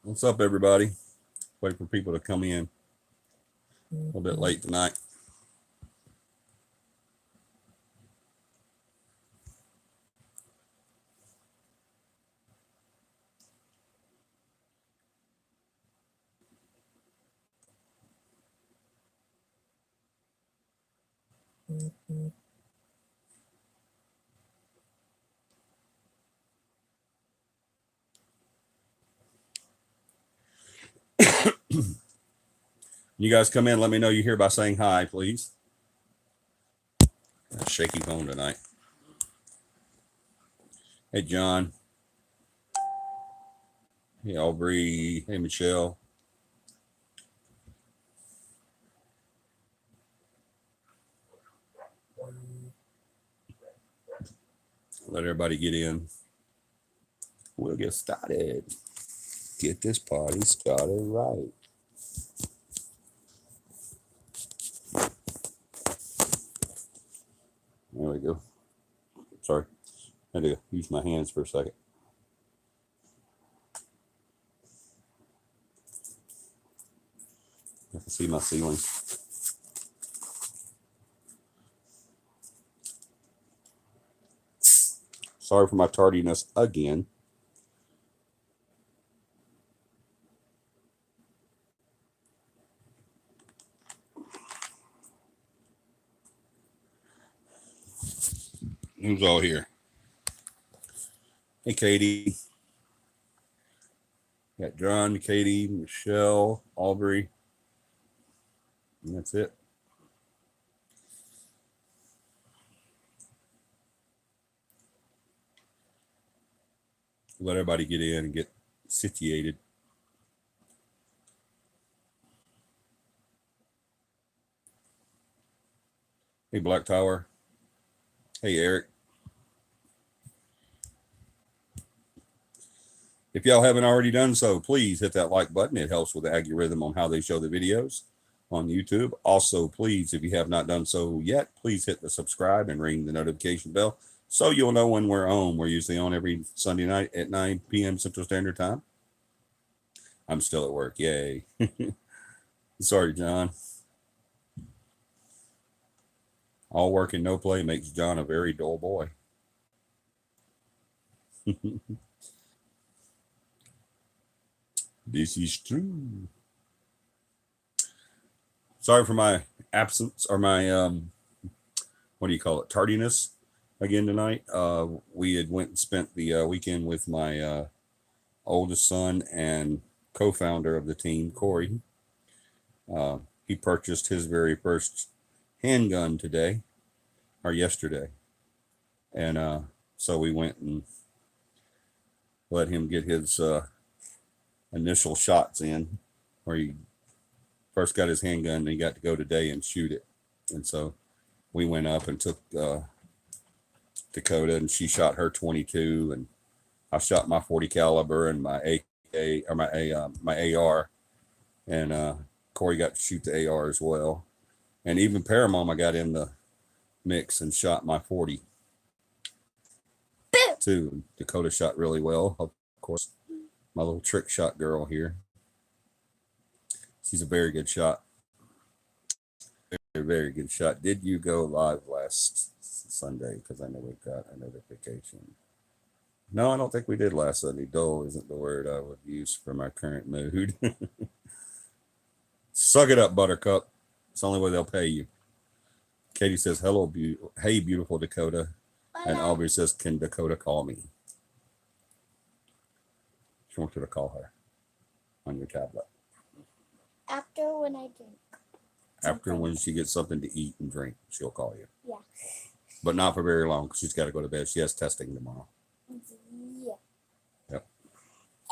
What's up, everybody? Wait for people to come in. A little bit late tonight. You guys come in. Let me know you're here by saying hi, please. Shaky phone tonight. Hey, John. Hey, Aubrey. Hey, Michelle. Let everybody get in. We'll get started. Get this party started right. There we go. Sorry. I had to use my hands for a second. I can see my ceiling. Sorry for my tardiness again. Who's all here? Hey, Katie. Got John, Katie, Michelle, Aubrey. And that's it. Let everybody get in and get situated. Hey, Black Tower. Hey, Eric. If y'all haven't already done so, please hit that like button. It helps with the algorithm on how they show the videos on YouTube. Also, please, if you have not done so yet, please hit the subscribe and ring the notification bell so you'll know when we're on. We're usually on every Sunday night at 9 p.m. Central Standard Time. I'm still at work. Yay. Sorry, John. All work and no play makes John a very dull boy. This is true. Sorry for my absence or my what do you call it, tardiness again tonight. We had went and spent the weekend with my oldest son and co-founder of the team, Corey. He purchased his very first handgun today or yesterday, and so we went and let him get his initial shots in, where he first got his handgun and he got to go today and shoot it. And so we went up and took Dakota, and she shot her 22, and I shot my 40 caliber and my AK or my AR, and Corey got to shoot the AR as well. And even Paramount, I got in the mix and shot my 40 too. Dakota shot really well, of course. My little trick shot girl here. She's a very good shot. Very, very good shot. Did you go live last Sunday? Because I know we got a notification. No, I don't think we did last Sunday. Dull isn't the word I would use for my current mood. Suck it up, Buttercup. It's the only way they'll pay you. Katie says, hello, hey, beautiful Dakota. And Aubrey says, can Dakota call me? She wants you to call her on your tablet. After when I drink. After when she gets something to eat and drink, she'll call you. Yeah. But not for very long because she's got to go to bed. She has testing tomorrow. Yeah. Yep.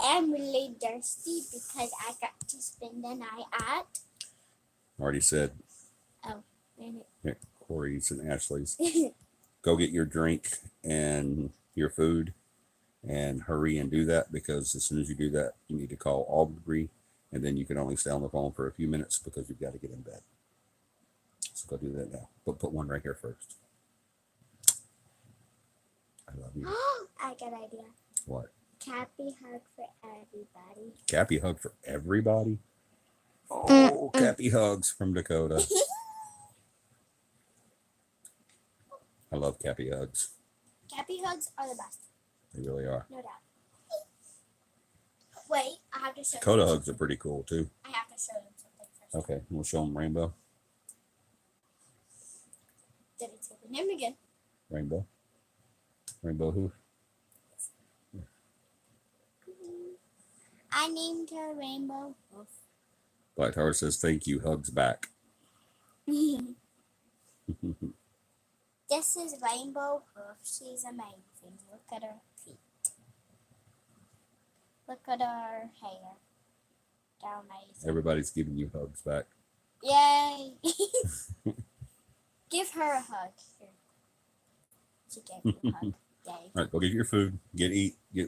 I'm really thirsty because I got to spend the night at. Already said. Oh. Yeah, Corey's and Ashley's. Go get your drink and your food and hurry and do that, because as soon as you do that, you need to call Aubrey, and then you can only stay on the phone for a few minutes because you've got to get in bed. So go do that now. But put one right here first. I love you. I got an idea. What? Cappy hug for everybody. Cappy hug for everybody. Oh, Cappy hugs from Dakota. I love Cappy hugs. Cappy hugs are the best. They really are. No doubt. Wait, I have to show Dakota them hugs are something. pretty cool too. I have to show them something first. Okay, we'll show them Rainbow. Did it say the name again? Rainbow. Rainbow who? I named her Rainbow Hoof. Black Tower says thank you, hugs back. This is Rainbow Hoof. She's amazing. Look at her feet. Look at her hair. They're amazing. Everybody's giving you hugs back. Yay! Give her a hug. Here. She gave me a hug. Yay. All right, go get your food, get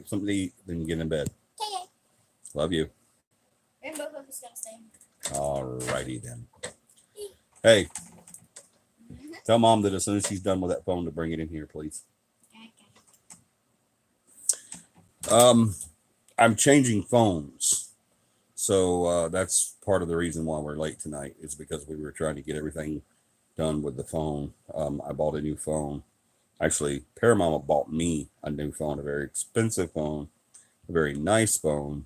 something to eat, then get in bed. Okay. Love you. Rainbow Hoof is gonna stay. Alrighty then. Hey, tell Mom that as soon as she's done with that phone to bring it in here, please. Okay. I'm changing phones. So that's part of the reason why we're late tonight is because we were trying to get everything done with the phone. I bought a new phone. Actually, Paramount bought me a new phone, a very expensive phone, a very nice phone.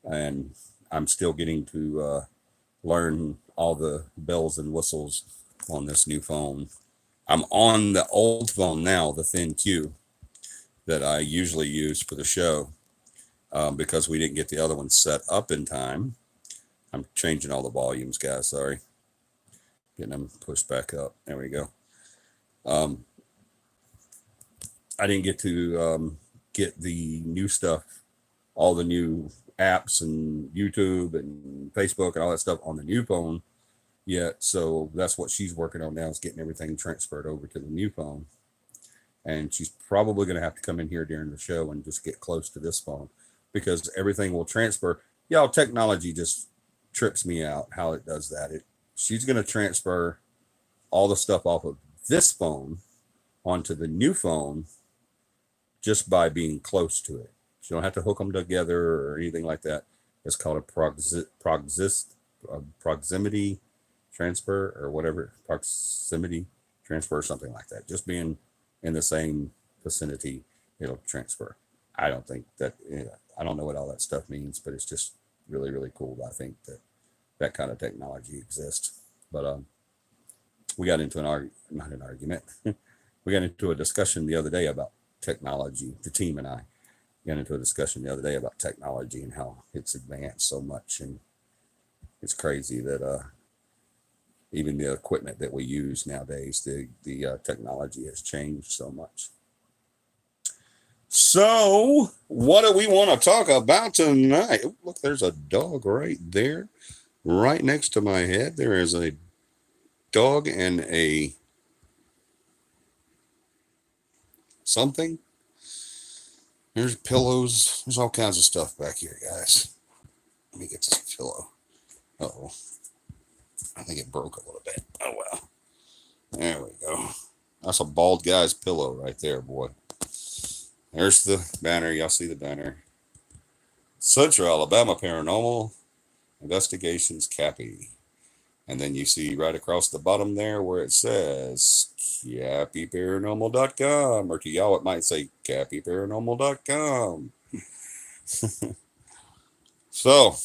And I'm still getting to learn all the bells and whistles on this new phone. I'm on the old phone now, the Thin Q, that I usually use for the show. Because we didn't get the other one set up in time. I'm changing all the volumes, guys. Sorry. Getting them pushed back up. There we go. I didn't get to get the new stuff, all the new apps and YouTube and Facebook and all that stuff on the new phone yet. So that's what she's working on now, is getting everything transferred over to the new phone. And she's probably going to have to come in here during the show and just get close to this phone, because everything will transfer. Y'all, technology just trips me out how it does that. She's going to transfer all the stuff off of this phone onto the new phone just by being close to it. You don't have to hook them together or anything like that. It's called a proximity transfer or whatever, proximity transfer or something like that. Just being in the same vicinity, it'll transfer. I don't think that, I don't know what all that stuff means, but it's just really, really cool. I think that kind of technology exists. But we got into not an argument. We got into a discussion the other day about technology. The team and I got into a discussion the other day about technology and how it's advanced so much. And it's crazy that even the equipment that we use nowadays, the technology has changed so much. So, what do we want to talk about tonight? Oh, look, there's a dog right there, right next to my head. There is a dog and a something. There's pillows. There's all kinds of stuff back here, guys. Let me get this pillow. Uh-oh. I think it broke a little bit. Oh, well. There we go. That's a bald guy's pillow right there, boy. There's the banner. Y'all see the banner. Central Alabama Paranormal Investigations, CAPI. And then you see right across the bottom there where it says CAPIParanormal.com. Or to y'all, it might say CAPIParanormal.com. So,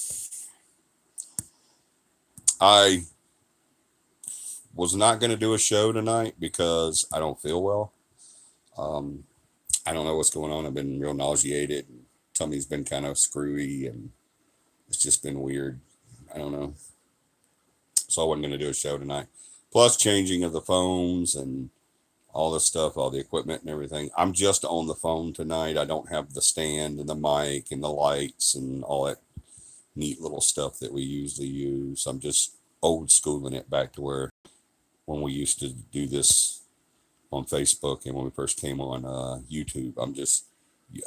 I was not going to do a show tonight because I don't feel well. I don't know what's going on. I've been real nauseated. Tummy's been kind of screwy and it's just been weird. I don't know. So I wasn't going to do a show tonight. Plus changing of the phones and all this stuff, all the equipment and everything. I'm just on the phone tonight. I don't have the stand and the mic and the lights and all that neat little stuff that we usually use. I'm just old schooling it back to where when we used to do this on Facebook and when we first came on YouTube. I'm just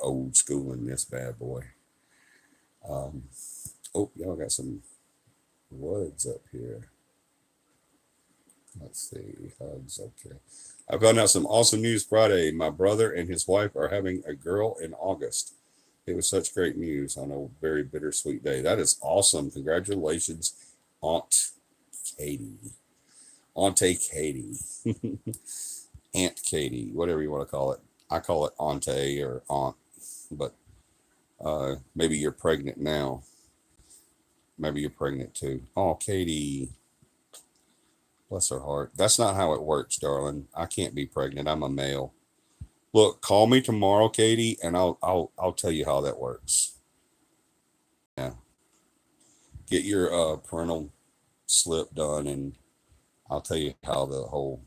old schooling this bad boy. Oh, y'all got some woods up here. Let's see. Hugs. Okay. I found out some awesome news Friday. My brother and his wife are having a girl in August. It was such great news on a very bittersweet day. That is awesome. Congratulations, Aunt Katie. Auntie Katie. Aunt Katie, whatever you want to call it. I call it Auntie or Aunt, but maybe you're pregnant now. Maybe you're pregnant too. Oh, Katie. Bless her heart. That's not how it works, darling. I can't be pregnant. I'm a male. Look, call me tomorrow, Katie, and I'll tell you how that works. Yeah. Get your parental slip done, and I'll tell you how the whole.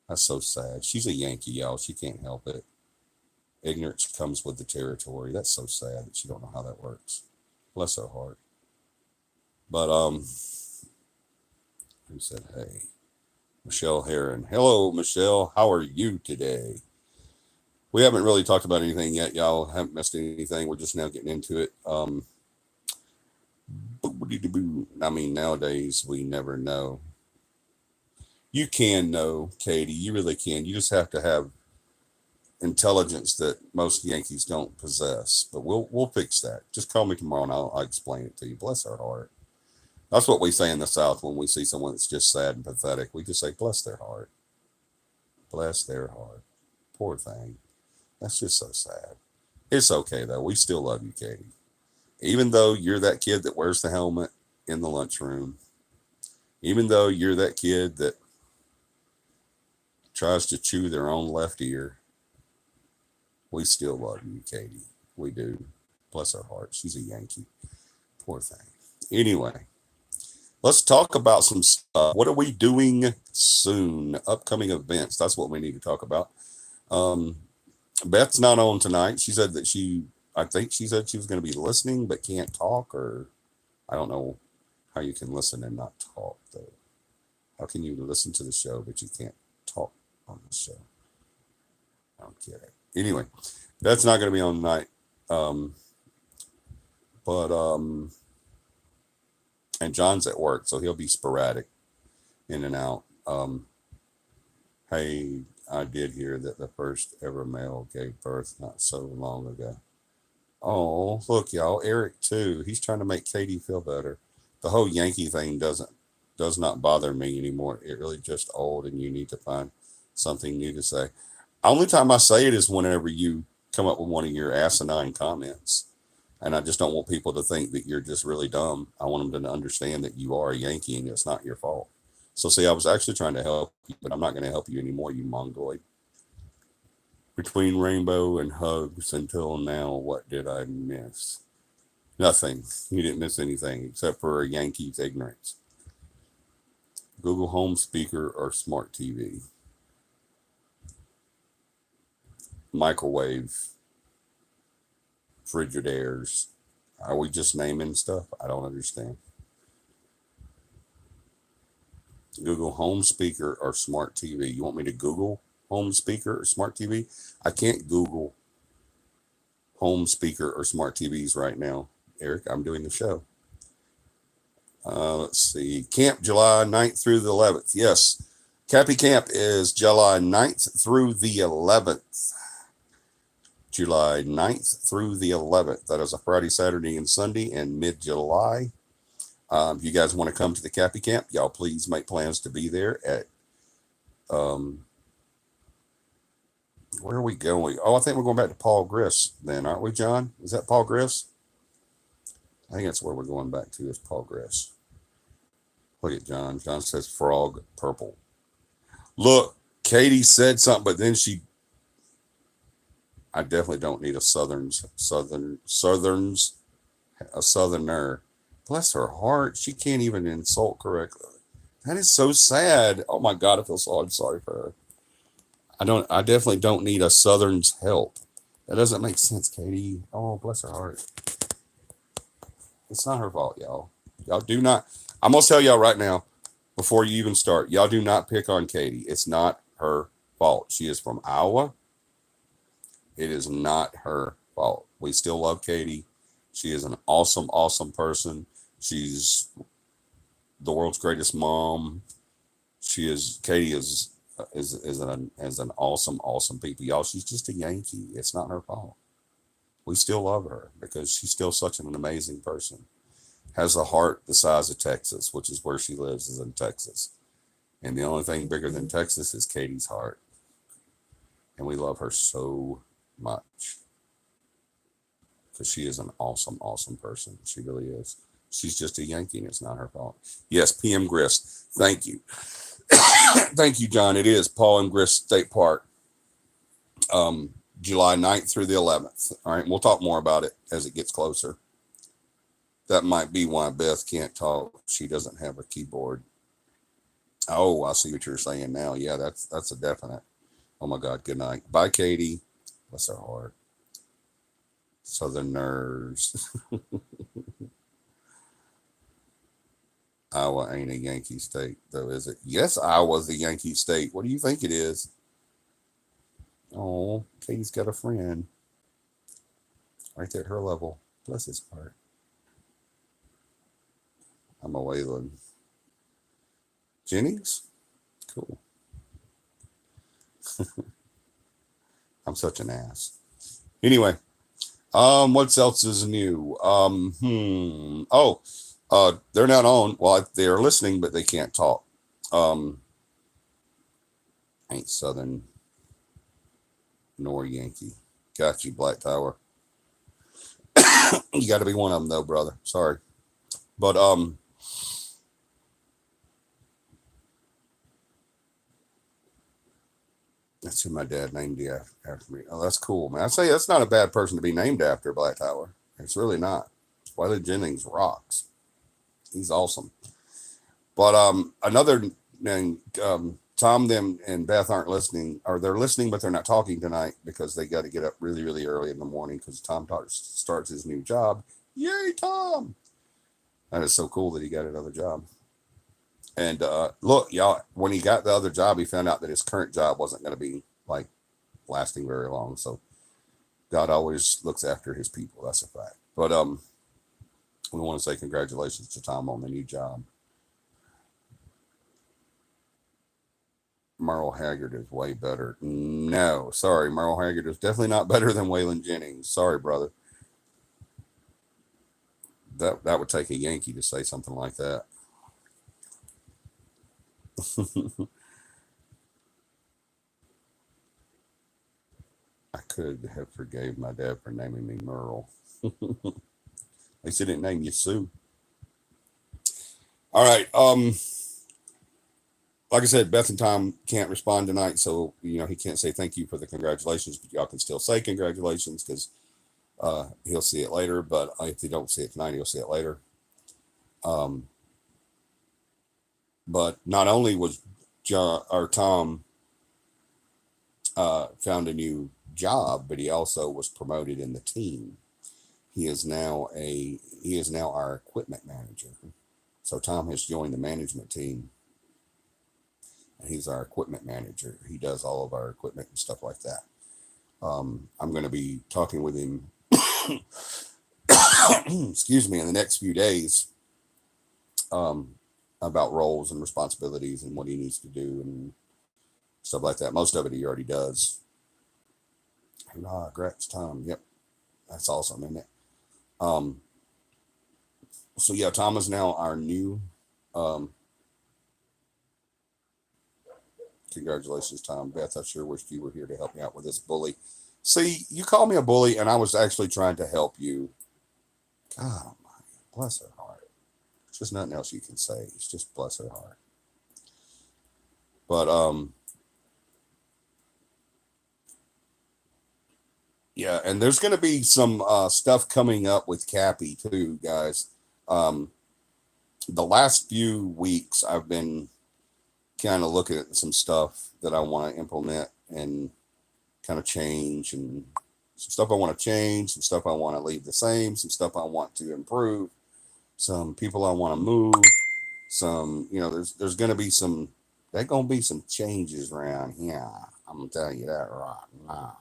That's so sad. She's a Yankee, y'all. She can't help it. Ignorance comes with the territory. That's so sad that she don't know how that works. Bless her heart. But who said hey? Michelle Heron. Hello, Michelle. How are you today? We haven't really talked about anything yet, y'all. Haven't missed anything. We're just now getting into it. I mean, nowadays we never know. You can know, Katie. You really can. You just have to have intelligence that most Yankees don't possess. But we'll fix that. Just call me tomorrow and I'll explain it to you. Bless her heart. That's what we say in the South when we see someone that's just sad and pathetic. We just say, bless their heart. Bless their heart. Poor thing. That's just so sad. It's okay, though. We still love you, Katie. Even though you're that kid that wears the helmet in the lunchroom, even though you're that kid that tries to chew their own left ear, we still love you, Katie. We do. Bless her heart. She's a Yankee. Poor thing. Anyway, let's talk about some stuff. What are we doing soon? Upcoming events. That's what we need to talk about. Beth's not on tonight. She said that I think she said she was going to be listening but can't talk, or I don't know how you can listen and not talk, though. How can you listen to the show but you can't talk on the show? I don't get it. Anyway, Beth's not going to be on tonight. And John's at work, so he'll be sporadic in and out. Hey, I did hear that the first ever male gave birth not so long ago. Oh, look, y'all, Eric too. He's trying to make Katie feel better. The whole Yankee thing does not bother me anymore. It really just old, and you need to find something new to say. Only time I say it is whenever you come up with one of your asinine comments. And I just don't want people to think that you're just really dumb. I want them to understand that you are a Yankee and it's not your fault. So see, I was actually trying to help you, but I'm not going to help you anymore, you mongoloid. Between rainbow and hugs until now, what did I miss? Nothing. You didn't miss anything except for a Yankee's ignorance. Google Home speaker or smart TV? Microwave. Frigidairs. Are we just naming stuff? I don't understand. Google Home speaker or smart TV? You want me to Google home speaker or smart TV? I can't Google home speaker or smart TVs right now, Eric. I'm doing the show. Let's see. Camp July 9th through the 11th. Yes. CAPI Camp is July 9th through the 11th. July 9th through the 11th. That is a Friday, Saturday, and Sunday in mid-July. If you guys want to come to the CAPI Camp, y'all please make plans to be there at, where are we going? Oh, I think we're going back to Paul Griss then, aren't we, John? Is that Paul Griss? I think that's where we're going back to, is Paul Griss. Look at John. John says frog purple. Look, Katie said something, but then I definitely don't need a southerner. Bless her heart. She can't even insult correctly. That is so sad. Oh my God, I feel so sorry for her. I definitely don't need a southerner's help. That doesn't make sense, Katie. Oh, bless her heart. It's not her fault, y'all. Y'all do not. I'm going to tell y'all right now, before you even start, y'all do not pick on Katie. It's not her fault. She is from Iowa. It is not her fault. We still love Katie. She is an awesome, awesome person. She's the world's greatest mom. Katie is an awesome, awesome people. Y'all, she's just a Yankee. It's not her fault. we still love her because she's still such an amazing person. Has a heart the size of Texas, which is where she lives, is in Texas. And the only thing bigger than Texas is Katie's heart. And we love her so much because she is an awesome, awesome person. She really is. She's just a Yankee and it's not her fault. Yes, PM Grist. Thank you. Thank you, John. It is Paul and Grist State Park, July 9th through the 11th. All right, we'll talk more about it as it gets closer. That might be why Beth can't talk. She doesn't have a keyboard. Oh, I see what you're saying now. Yeah, that's a definite. Oh my God, good night. Bye, Katie. Bless her heart. Southerners. Iowa ain't a Yankee state, though, is it? Yes, Iowa's a Yankee state. What do you think it is? Oh, Katie's got a friend right there at her level. Bless his heart. I'm a Waylon. Jennings? Cool. I'm such an ass. Anyway, what else is new? They're not on. Well, they're listening, but they can't talk. Ain't Southern nor Yankee. Got you, Black Tower. You got to be one of them, though, brother. Sorry, but that's who my dad named you after me. Oh, that's cool, man. I say that's not a bad person to be named after, Black Tower. It's really not. Wiley Jennings rocks. He's awesome. But another name, Tom, them, and Beth aren't listening, or they're listening, but they're not talking tonight because they got to get up really, really early in the morning because Tom starts his new job. Yay, Tom! That is so cool that he got another job. And look, y'all, when he got the other job, he found out that his current job wasn't going to be like lasting very long. So God always looks after his people. That's a fact. But we want to say congratulations to Tom on the new job. Merle Haggard is way better. No, sorry, Merle Haggard is definitely not better than Waylon Jennings. Sorry, brother. That would take a Yankee to say something like that. I could have forgave my dad for naming me Merle. At least he didn't name you Sue. All right. Like I said, Beth and Tom can't respond tonight, so he can't say thank you for the congratulations, but y'all can still say congratulations because he'll see it later. But if he don't see it tonight, he'll see it later. But not only was John or Tom found a new job, but he also was promoted in the team. He is now our equipment manager. So Tom has joined the management team, and he's our equipment manager. He does all of our equipment and stuff like that. I'm going to be talking with him, excuse me, in the next few days about roles and responsibilities and what he needs to do and stuff like that. Most of it he already does. Congrats, Tom. Yep, that's awesome, isn't it? So yeah, Tom is now our new. Congratulations, Tom. Beth, I sure wished you were here to help me out with this bully. See, you called me a bully, and I was actually trying to help you. God Almighty, bless her heart. There's just nothing else you can say. It's just bless her heart. But yeah, and there's going to be some stuff coming up with CAPI too, guys. The last few weeks, I've been kind of looking at some stuff that I want to implement and kind of change, and some stuff I want to change, some stuff I want to leave the same, some stuff I want to improve, some people I want to move, some, there's going to be some changes around here. I'm going to tell you that right now.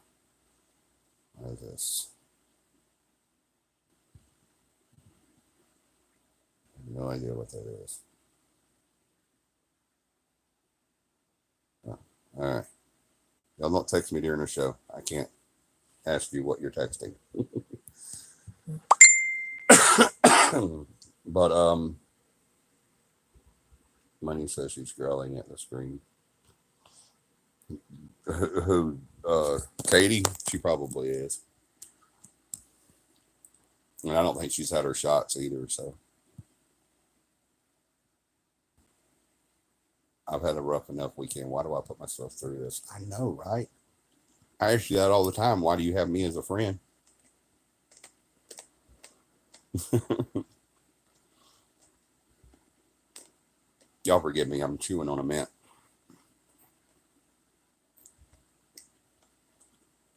What is this? I have no idea what that is. Oh, all right. Y'all don't text me during the show. I can't ask you what you're texting. But Money says she's growling at the screen. Who? Katie? She probably is. And I don't think she's had her shots either. So I've had a rough enough weekend. Why do I put myself through this? I know, right? I ask you that all the time. Why do you have me as a friend? Y'all forgive me. I'm chewing on a mint.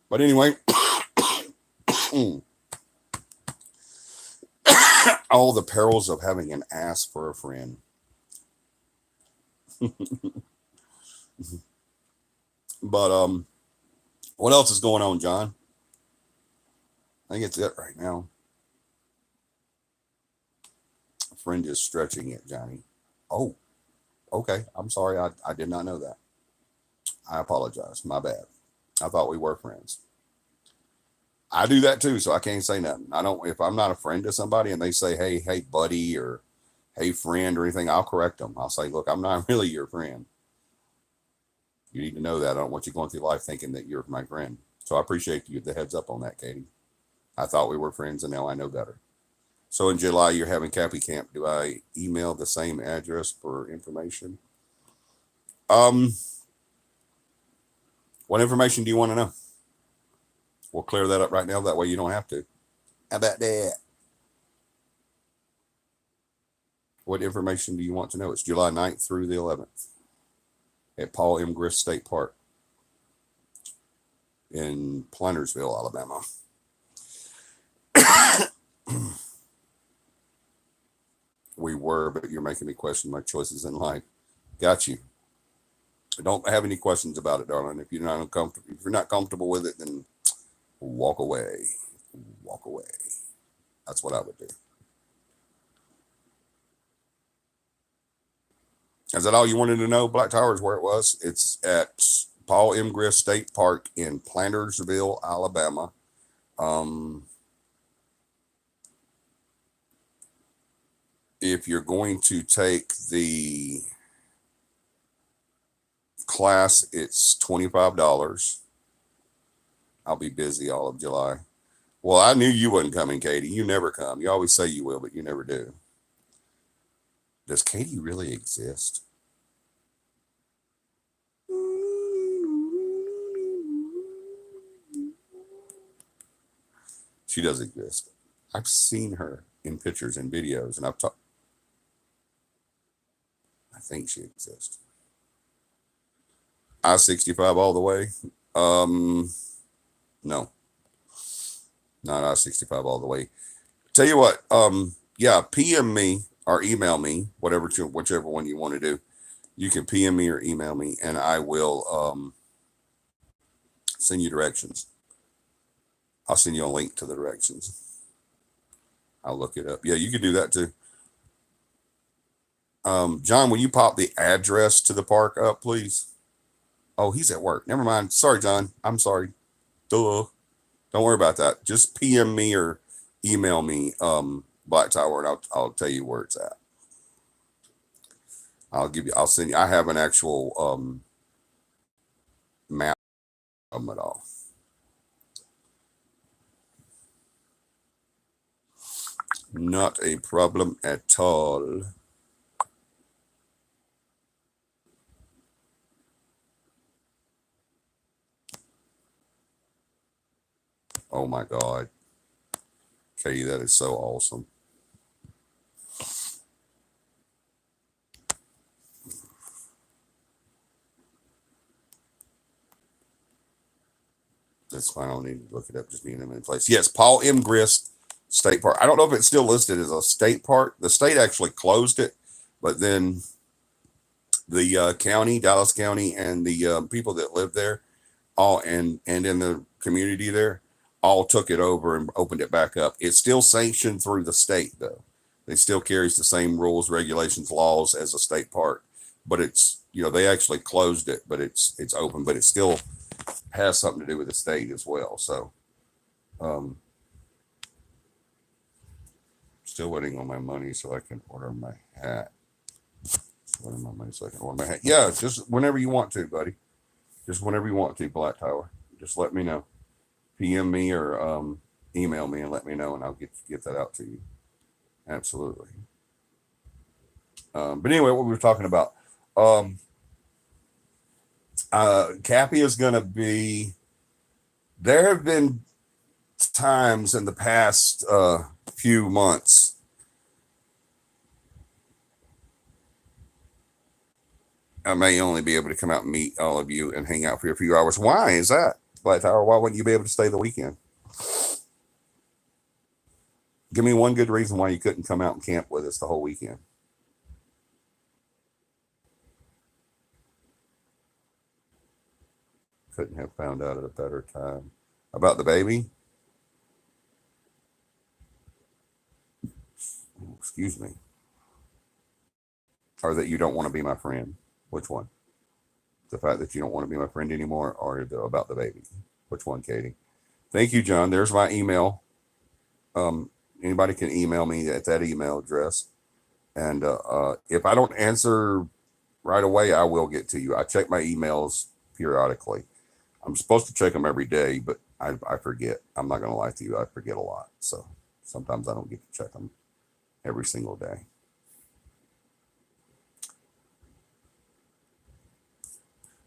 But anyway, all the perils of having an ass for a friend. But what else is going on, John? I think it's it right now. A friend is stretching it, Johnny. Oh, okay. I'm sorry. I did not know that. I apologize. My bad. I thought we were friends. I do that too, so I can't say nothing. I don't. If I'm not a friend to somebody and they say, hey, buddy, or hey, friend, or anything, I'll correct them. I'll say, look, I'm not really your friend. You need to know that. I don't want you going through life thinking that you're my friend. So I appreciate you the heads up on that, Katie. I thought we were friends, and now I know better. So in July, you're having CAPI camp. Do I email the same address for information? What information do you want to know? We'll clear that up right now. That way you don't have to. How about that? What information do you want to know? It's July 9th through the 11th at Paul M. Grist State Park in Plantersville, Alabama. We were, but you're making me question my choices in life. Got you. I don't have any questions about it, darling. If you're not comfortable with it, then walk away. Walk away. That's what I would do. Is that all you wanted to know? Black Tower is where it was. It's at Paul M. Grist State Park in Plantersville, Alabama. If you're going to take the class, it's $25. I'll be busy all of July. Well, I knew you wasn't coming, Katie. You never come. You always say you will, but you never do. Does Katie really exist? She does exist. I've seen her in pictures and videos, and I've talked. I think she exists. I-65 all the way. No, not I-65 all the way. Tell you what. Yeah, PM me or email me, whichever one you want to do. You can PM me or email me, and I will send you directions. I'll send you a link to the directions. I'll look it up. Yeah, you can do that too. John, will you pop the address to the park up, please? Oh, he's at work. Never mind. Sorry, John. I'm sorry. Duh. Don't worry about that. Just PM me or email me Black Tower, and I'll tell you where it's at. I'll send you. I have an actual map of it all. Not a problem at all. Oh my God. Katie, that is so awesome. That's fine. I don't need to look it up. Just need them in place. Yes, Paul M. Grist State Park. I don't know if it's still listed as a state park. The state actually closed it, but then the county, Dallas County, and the people that live there, all and in the community there, all took it over and opened it back up. It's still sanctioned through the state, though. It still carries the same rules, regulations, laws as a state park, but it's they actually closed it, but it's open, but it still has something to do with the state as well. So Still waiting on my money so I can order my hat. Waiting on my money so I can order my hat. Yeah, just whenever you want to, buddy. Just whenever you want to, Black Tower. Just let me know. PM me or email me and let me know, and I'll get that out to you. Absolutely. But anyway, what we were talking about. CAPI is going to be. There have been times in the past few months. I may only be able to come out and meet all of you and hang out for a few hours. Why is that, Black Tower? Why wouldn't you be able to stay the weekend? Give me one good reason why you couldn't come out and camp with us the whole weekend. Couldn't have found out at a better time. About the baby? Excuse me. Or that you don't want to be my friend? Which one? The fact that you don't want to be my friend anymore, or about the baby? Which one, Katie? Thank you, John. There's my email. Anybody can email me at that email address. And if I don't answer right away, I will get to you. I check my emails periodically. I'm supposed to check them every day, but I forget. I'm not going to lie to you. I forget a lot. So sometimes I don't get to check them every single day.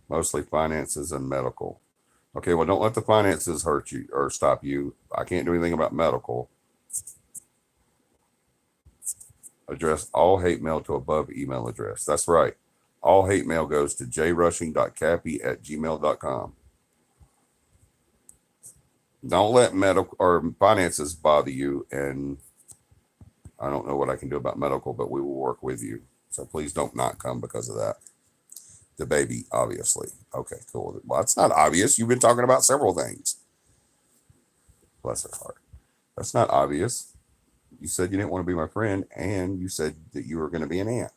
Mostly finances and medical. Okay, well, don't let the finances hurt you or stop you. I can't do anything about medical. Address all hate mail to above email address. That's right. All hate mail goes to jrushing.cappy@gmail.com. Don't let medical or finances bother you. And I don't know what I can do about medical, but we will work with you. So please don't not come because of that. The baby, obviously. Okay, cool. Well, it's not obvious. You've been talking about several things. Bless her heart. That's not obvious. You said you didn't want to be my friend, and you said that you were going to be an aunt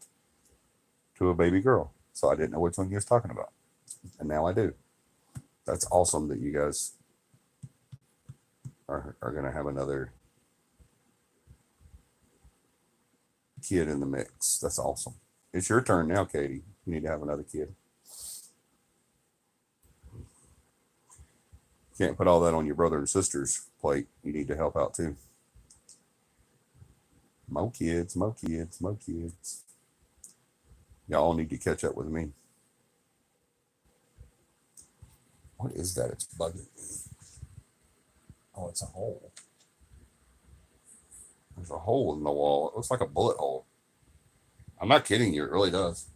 to a baby girl. So I didn't know which one you was talking about. And now I do. That's awesome that you guys are going to have another kid in the mix. That's awesome. It's your turn now, Katie. You need to have another kid. Can't put all that on your brother and sister's plate. You need to help out too. More kids, more kids, more kids. Y'all need to catch up with me. What is that? It's bugging me. Oh, it's a hole. There's a hole in the wall. It looks like a bullet hole. I'm not kidding you. It really does.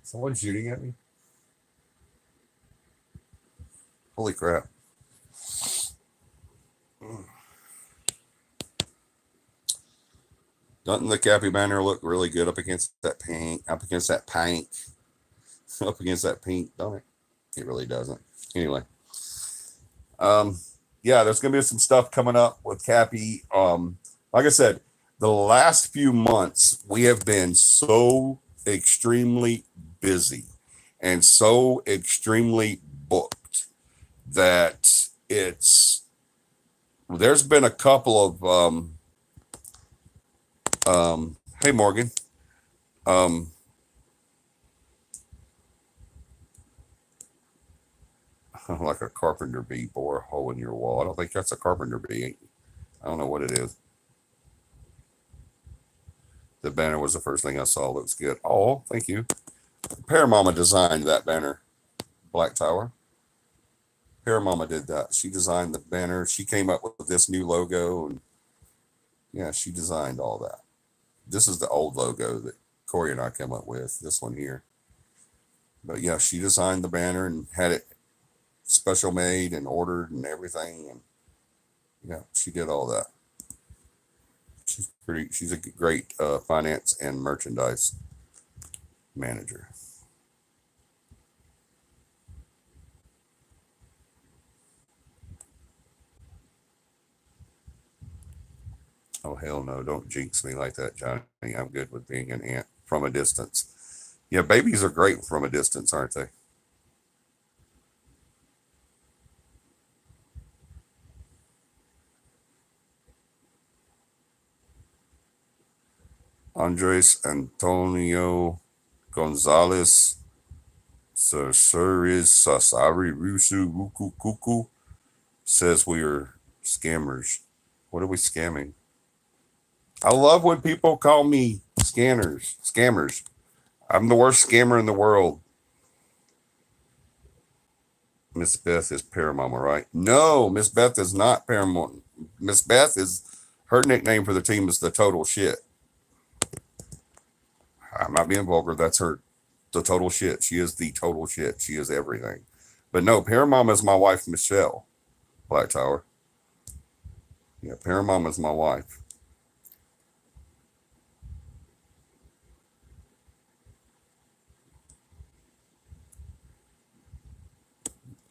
Someone shooting at me? Holy crap. Doesn't the CAPI banner look really good up against that paint? Up against that paint? Up against that paint, don't it? It really doesn't. Anyway. Yeah, there's going to be some stuff coming up with CAPI. Like I said, the last few months, we have been so extremely busy and so extremely booked that there's been a couple of, hey, Morgan, like a carpenter bee bore a hole in your wall. I don't think that's a carpenter bee. I don't know what it is. The banner was the first thing I saw. Looks good. Oh, thank you. Paramama designed that banner, Black Tower. Paramama did that. She designed the banner. She came up with this new logo. And yeah, she designed all that. This is the old logo that Corey and I came up with, this one here. But yeah, she designed the banner and had it special made and ordered and everything. And yeah, she did all that. She's a great finance and merchandise manager. Oh, hell no. Don't jinx me like that, Johnny. I'm good with being an aunt from a distance. Yeah, babies are great from a distance, aren't they? Andres Antonio Gonzalez Sasuriz Sasari Rusu Ruku Kuku says we are scammers. What are we scamming? I love when people call me scammers. I'm the worst scammer in the world. Miss Beth is Paramama, right? No, Miss Beth is not Paramount. Miss Beth is her nickname for the team is the total shit. I'm not being vulgar. That's her, the total shit. She is the total shit. She is everything. But no, Paramama is my wife, Michelle Black Tower. Yeah, Paramama is my wife.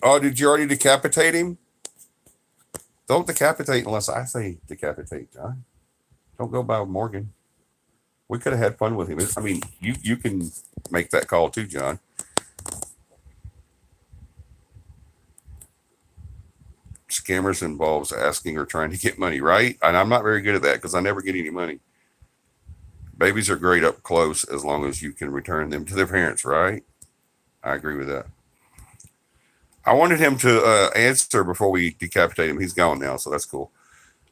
Oh, did you already decapitate him? Don't decapitate unless I say decapitate, John. Don't go by Morgan. We could have had fun with him. I mean, you can make that call too, John. Scammers involves asking or trying to get money, right? And I'm not very good at that because I never get any money. Babies are great up close as long as you can return them to their parents, right? I agree with that. I wanted him to answer before we decapitate him. He's gone now, so that's cool.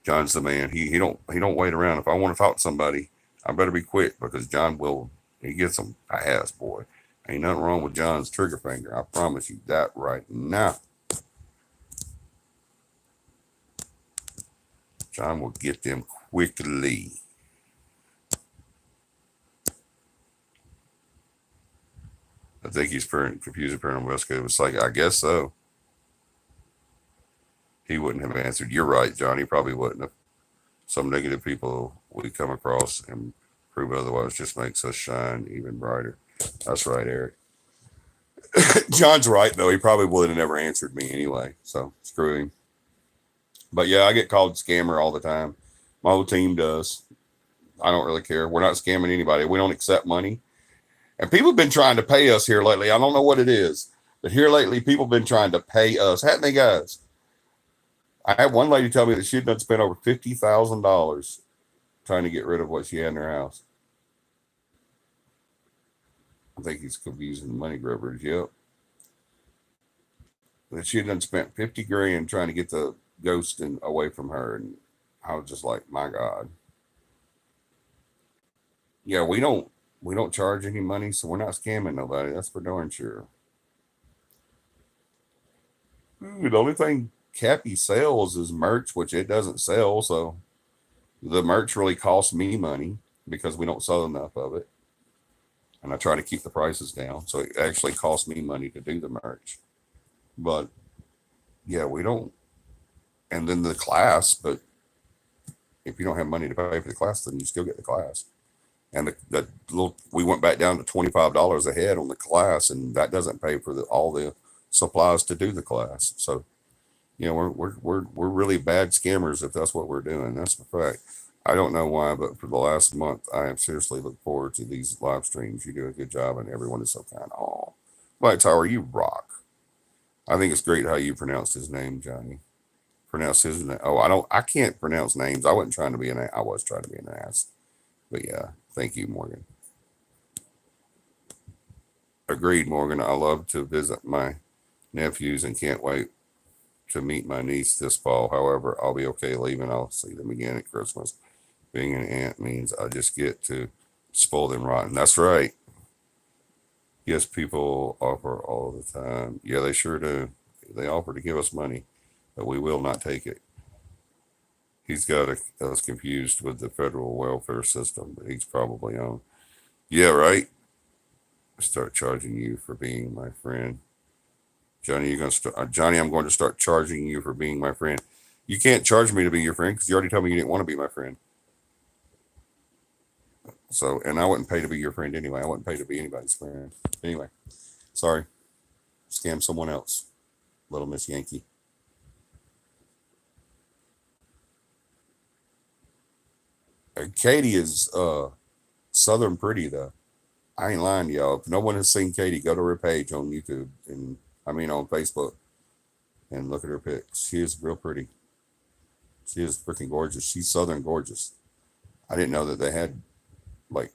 John's the man. He don't wait around. If I want to talk to somebody, I better be quick because John will. He gets them fast, boy. Ain't nothing wrong with John's trigger finger. I promise you that right now. John will get them quickly. I think he's confusing paranormal investigator. It's like, I guess so. He wouldn't have answered. You're right, John. He probably wouldn't have. Some negative people we come across and prove otherwise just makes us shine even brighter. That's right, Eric. John's right, though. He probably would have never answered me anyway. So screw him. But yeah, I get called scammer all the time. My whole team does. I don't really care. We're not scamming anybody. We don't accept money. And people have been trying to pay us here lately. I don't know what it is, but here lately, people have been trying to pay us. Haven't they, guys? I had one lady tell me that she'd done spent over $50,000 trying to get rid of what she had in her house. I think he's confusing the money grubbers. Yep. That she had done spent 50 grand trying to get the ghost away from her. And I was just like, my God. Yeah, we don't charge any money, so we're not scamming nobody. That's for darn sure. The only thing CAPI sells is merch, which it doesn't sell. So the merch really costs me money because we don't sell enough of it. And I try to keep the prices down. So it actually costs me money to do the merch. But yeah, we don't. And then the class, but if you don't have money to pay for the class, then you still get the class. And the little, we went back down to $25 a head on the class, and that doesn't pay for all the supplies to do the class. So, we're really bad scammers if that's what we're doing. That's the fact. I don't know why, but for the last month, I have seriously looked forward to these live streams. You do a good job, and everyone is so kind. Oh, White Tower, you rock. I think it's great how you pronounced his name, Johnny. Pronounce his name. Oh, I can't pronounce names. I wasn't trying to be I was trying to be an ass. But yeah, thank you, Morgan. Agreed, Morgan. I love to visit my nephews and can't wait to meet my niece this fall. However, I'll be okay leaving. I'll see them again at Christmas. Being an aunt means I just get to spoil them rotten. That's right. Yes, people offer all the time. Yeah, they sure do. They offer to give us money, but we will not take it. He's got us confused with the federal welfare system that he's probably on. Yeah, right. Start charging you for being my friend. Johnny, you're gonna start. Johnny, I'm going to start charging you for being my friend. You can't charge me to be your friend because you already told me you didn't want to be my friend. So, and I wouldn't pay to be your friend anyway. I wouldn't pay to be anybody's friend. Anyway, sorry. Scam someone else. Little Miss Yankee. Katie is Southern pretty though. I ain't lying to y'all. If no one has seen Katie, go to her page on YouTube and on Facebook and look at her pics. She is real pretty. She is freaking gorgeous. She's Southern gorgeous. I didn't know that they had like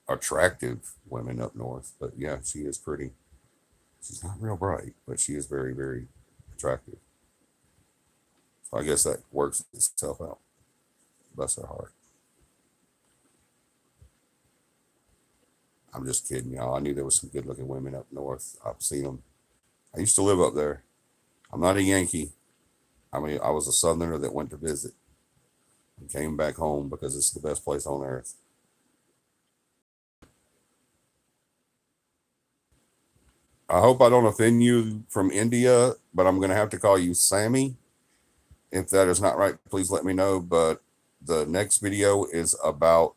attractive women up north, but yeah, she is pretty. She's not real bright, but she is very, very attractive. So I guess that works itself out. Bless her heart. I'm just kidding, y'all. I knew there was some good looking women up north. I've seen them. I used to live up there. I'm not a Yankee. I mean, I was a Southerner that went to visit and came back home because it's the best place on earth. I hope I don't offend you from India, but I'm going to have to call you Sammy. If that is not right, please let me know. But the next video is about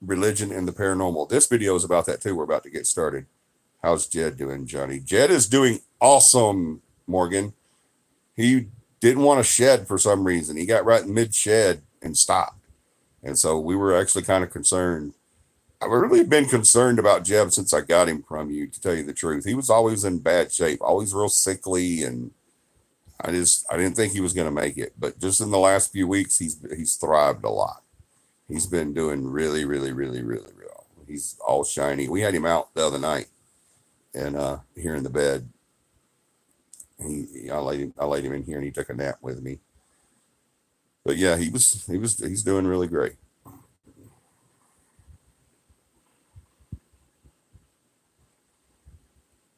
religion and the paranormal. This video is about that too. We're about to get started. How's Jed doing, Johnny? Jed is doing awesome, Morgan. He didn't want to shed for some reason. He got right in mid shed and stopped. And so we were actually kind of concerned. I've really been concerned about Jeb since I got him from you, to tell you the truth. He was always in bad shape, always real sickly, and I didn't think he was going to make it. But just in the last few weeks, he's thrived a lot. He's been doing really, really, really, really well. He's all shiny. We had him out the other night, and here in the bed, I laid him in here, and he took a nap with me. But yeah, he's doing really great.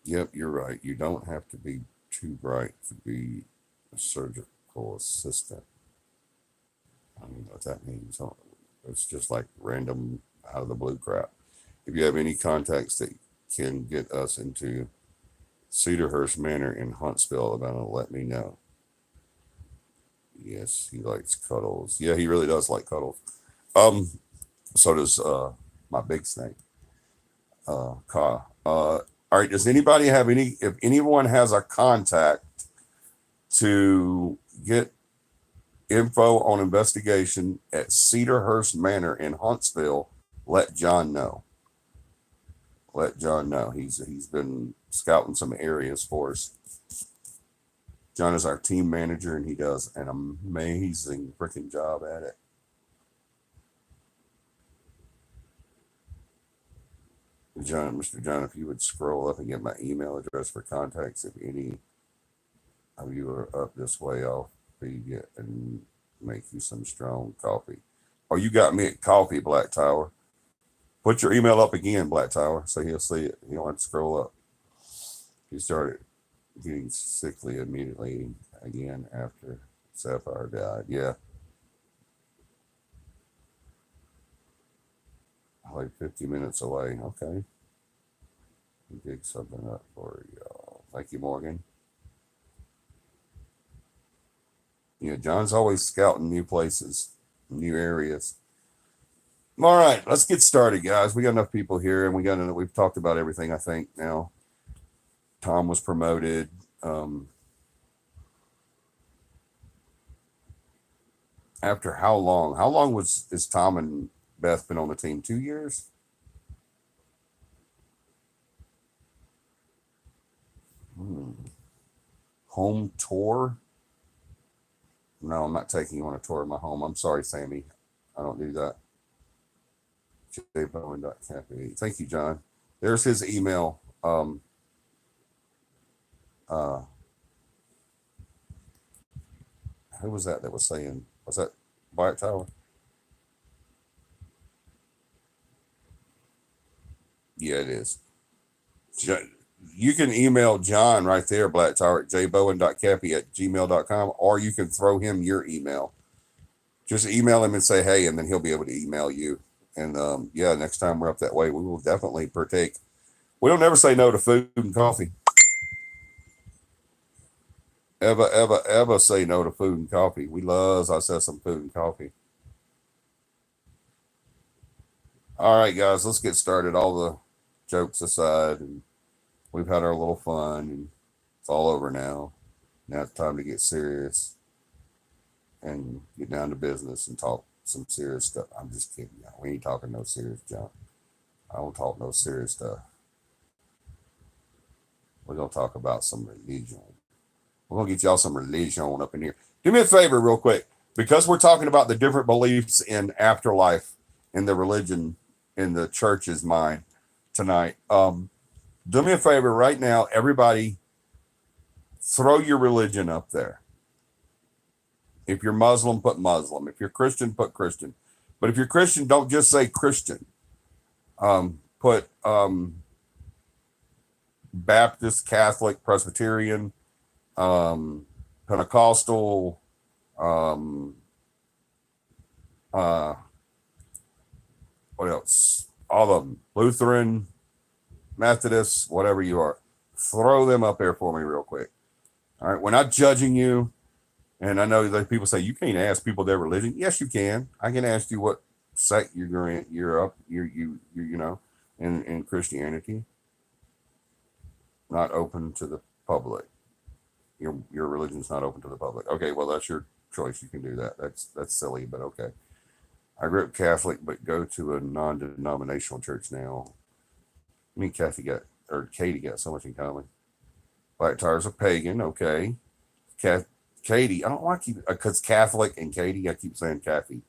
Yep, you're right. You don't have to be too bright to be a surgical assistant. I don't know what that means. It's just like random out of the blue crap. If you have any contacts that can get us into Cedarhurst Manor in Huntsville, Alabama, let me know. Yes, he likes cuddles. Yeah, he really does like cuddles. So does my big snake, Ka. All right, does anybody have if anyone has a contact to get info on investigation at Cedarhurst Manor in Huntsville, let John know. Let John know. He's been scouting some areas for us. John is our team manager, and he does an amazing freaking job at it. John, Mr. John, if you would scroll up and get my email address for contacts, if any of you are up this way, I'll feed you and make you some strong coffee. Oh, you got me at coffee, Black Tower. Put your email up again, Black Tower, so he'll see it. He don't have to scroll up. He started getting sickly immediately again after Sapphire died. Yeah. Like 50 minutes away. Okay. Dig something up for y'all. Thank you, Morgan. Yeah, John's always scouting new places, new areas. All right, let's get started, guys. We got enough people here, and we've talked about everything, I think, now. Tom was promoted. After how long? How long is Tom and Beth been on the team? 2 years? Home tour? No, I'm not taking you on a tour of my home. I'm sorry, Sammy. I don't do that. jbowen.capi. Thank you, John. There's his email. Who was that was saying? Was that Black Tower? Yeah, it is. You can email John right there, Black Tower, at jbowen.cappy@gmail.com, or you can throw him your email. Just email him and say, hey, and then he'll be able to email you. And yeah, next time we're up that way, we will definitely partake. We don't ever say no to food and coffee. Ever say no to food and coffee. We love, I said, some food and coffee. All right, guys, let's get started. All the jokes aside, and we've had our little fun, and it's all over now. Now it's time to get serious and get down to business and talk some serious stuff. I'm just kidding, y'all. We ain't talking no serious junk. I don't talk no serious stuff. We're going to talk about some religion. We're going to get y'all some religion up in here. Do me a favor real quick. because we're talking about the different beliefs in afterlife in the religion in the church's mind tonight. Do me a favor right now, everybody, throw your religion up there. If you're Muslim, put Muslim. If you're Christian, put Christian. But if you're Christian, don't just say Christian. Put Baptist, Catholic, Presbyterian, Pentecostal, um, uh, what else? All of them. Lutheran, Methodist, whatever you are. Throw them up there for me real quick. All right. We're not judging you. And I know that people say you can't ask people their religion. Yes, you can. I can ask you what sect you're up, you know, in Christianity. Not open to the public. Your religion's not open to the public. Okay, well that's your choice. You can do that. That's silly, but okay. I grew up Catholic, but go to a non-denominational church now. Me and Katie got so much in common. Black Tire's a pagan. Okay. Katie, I don't like you because Catholic and Katie, I keep saying Kathy,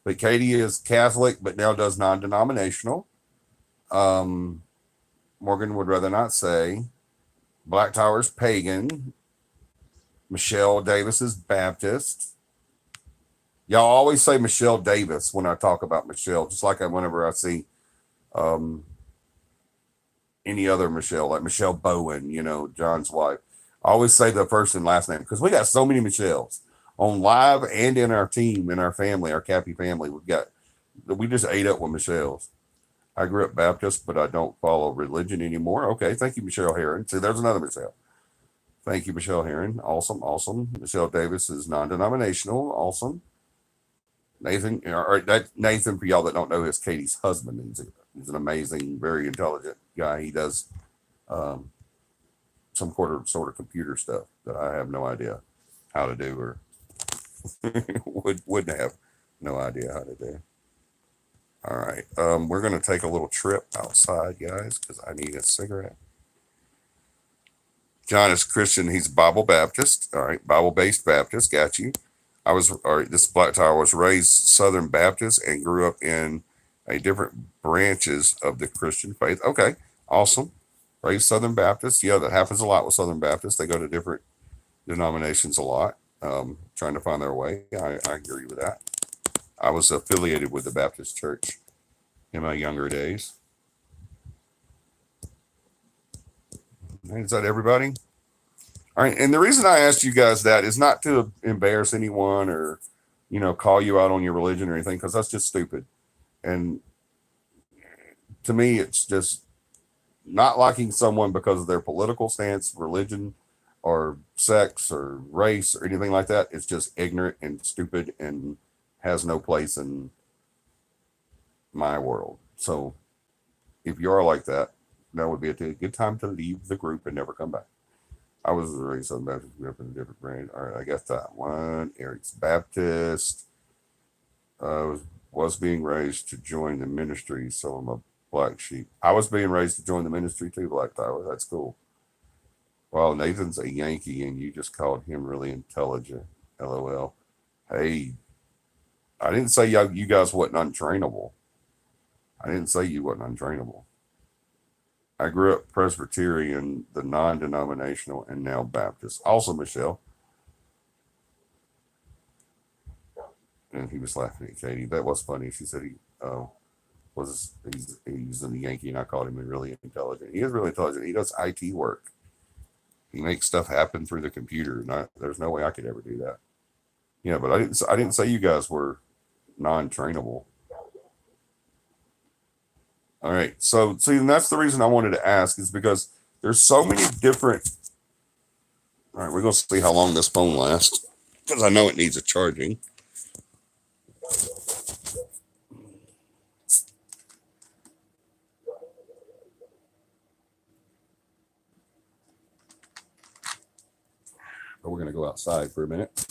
but Katie is Catholic, but now does non-denominational. Morgan would rather not say. Black Tower's pagan. Michelle Davis is Baptist. Y'all always say Michelle Davis when I talk about Michelle, just like whenever I see any other Michelle, like Michelle Bowen, you know, John's wife. I always say the first and last name because we got so many Michelles on live and in our team, in our family, our CAPI family. We just ate up with Michelles. I grew up Baptist, but I don't follow religion anymore. Okay, thank you, Michelle Heron. See, there's another Michelle. Thank you, Michelle Heron. Awesome, awesome. Michelle Davis is non-denominational. Awesome. Nathan, Nathan, for y'all that don't know, is Katie's husband. He's an amazing, very intelligent guy. He does some sort of computer stuff that I have no idea how to do or wouldn't have no idea how to do. All right. We're going to take a little trip outside, guys, because I need a cigarette. John is Christian. He's Bible Baptist. All right. Bible-based Baptist. Got you. This Black Tower was raised Southern Baptist and grew up in different branches of the Christian faith. Okay. Awesome. Raised Southern Baptist. Yeah, that happens a lot with Southern Baptists. They go to different denominations a lot, trying to find their way. I agree with that. I was affiliated with the Baptist Church in my younger days. Is that everybody? All right. And the reason I asked you guys that is not to embarrass anyone or, you know, call you out on your religion or anything, because that's just stupid. And to me, it's just not liking someone because of their political stance, religion, or sex, or race, or anything like that. It's just ignorant and stupid and has no place in my world. So if you are like that, that would be a good time to leave the group and never come back. I was raised Southern Baptist, grew up in a different branch. All right, I guess that one. Eric's Baptist. Was being raised to join the ministry, so I'm a black sheep. I was being raised to join the ministry too, Black Tower. That's cool. Well, Nathan's a Yankee, and you just called him really intelligent. LOL. Hey, I didn't say you guys wasn't untrainable. I didn't say you wasn't untrainable. I grew up Presbyterian, the non-denominational, and now Baptist. Also, Michelle. And he was laughing at Katie. That was funny. She said he's in the Yankee, and I called him really intelligent. He is really intelligent. He does IT work. He makes stuff happen through the computer. There's no way I could ever do that. Yeah, but I didn't say you guys were non-trainable. All right. So see, and that's the reason I wanted to ask, is because there's so many different. All right, we're gonna see how long this phone lasts, because I know it needs a charging. But we're gonna go outside for a minute,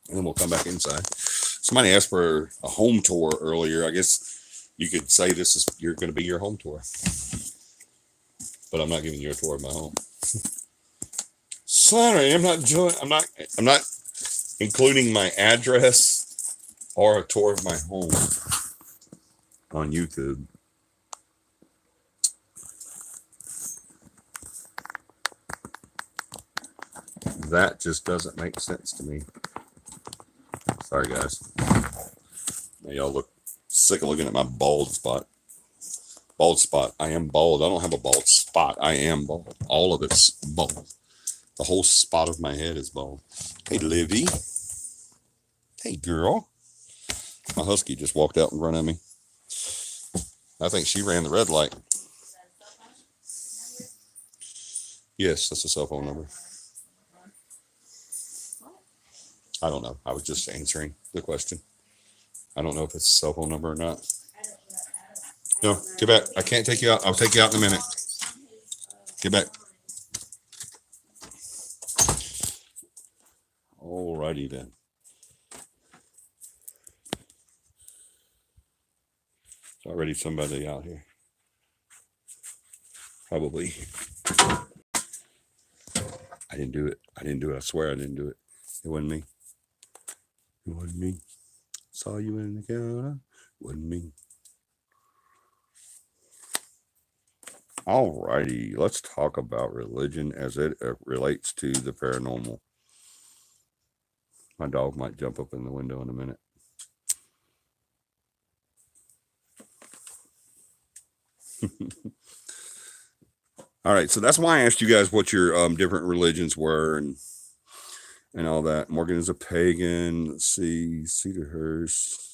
and then we'll come back inside. Somebody asked for a home tour earlier. I guess you could say you're going to be your home tour, but I'm not giving you a tour of my home. Sorry, I'm not including my address or a tour of my home on YouTube. That just doesn't make sense to me. Sorry, guys. Now y'all look sick of looking at my bald spot. Bald spot. I am bald. I don't have a bald spot. I am bald. All of it's bald. The whole spot of my head is bald. Hey, Livy. Hey, girl. My husky just walked out in front of me. I think she ran the red light. Yes, that's a cell phone number. I don't know. I was just answering the question. I don't know if it's a cell phone number or not. No, get back. I can't take you out. I'll take you out in a minute. Get back. Alrighty then. There's already somebody out here. Probably. I didn't do it. I swear I didn't do it. It wasn't me. It wasn't me. Saw you in the counter. Wasn't me. Alrighty, let's talk about religion as it relates to the paranormal. My dog might jump up in the window in a minute. All right, so that's why I asked you guys what your different religions were and all that. Morgan is a pagan. Let's see, Cedarhurst.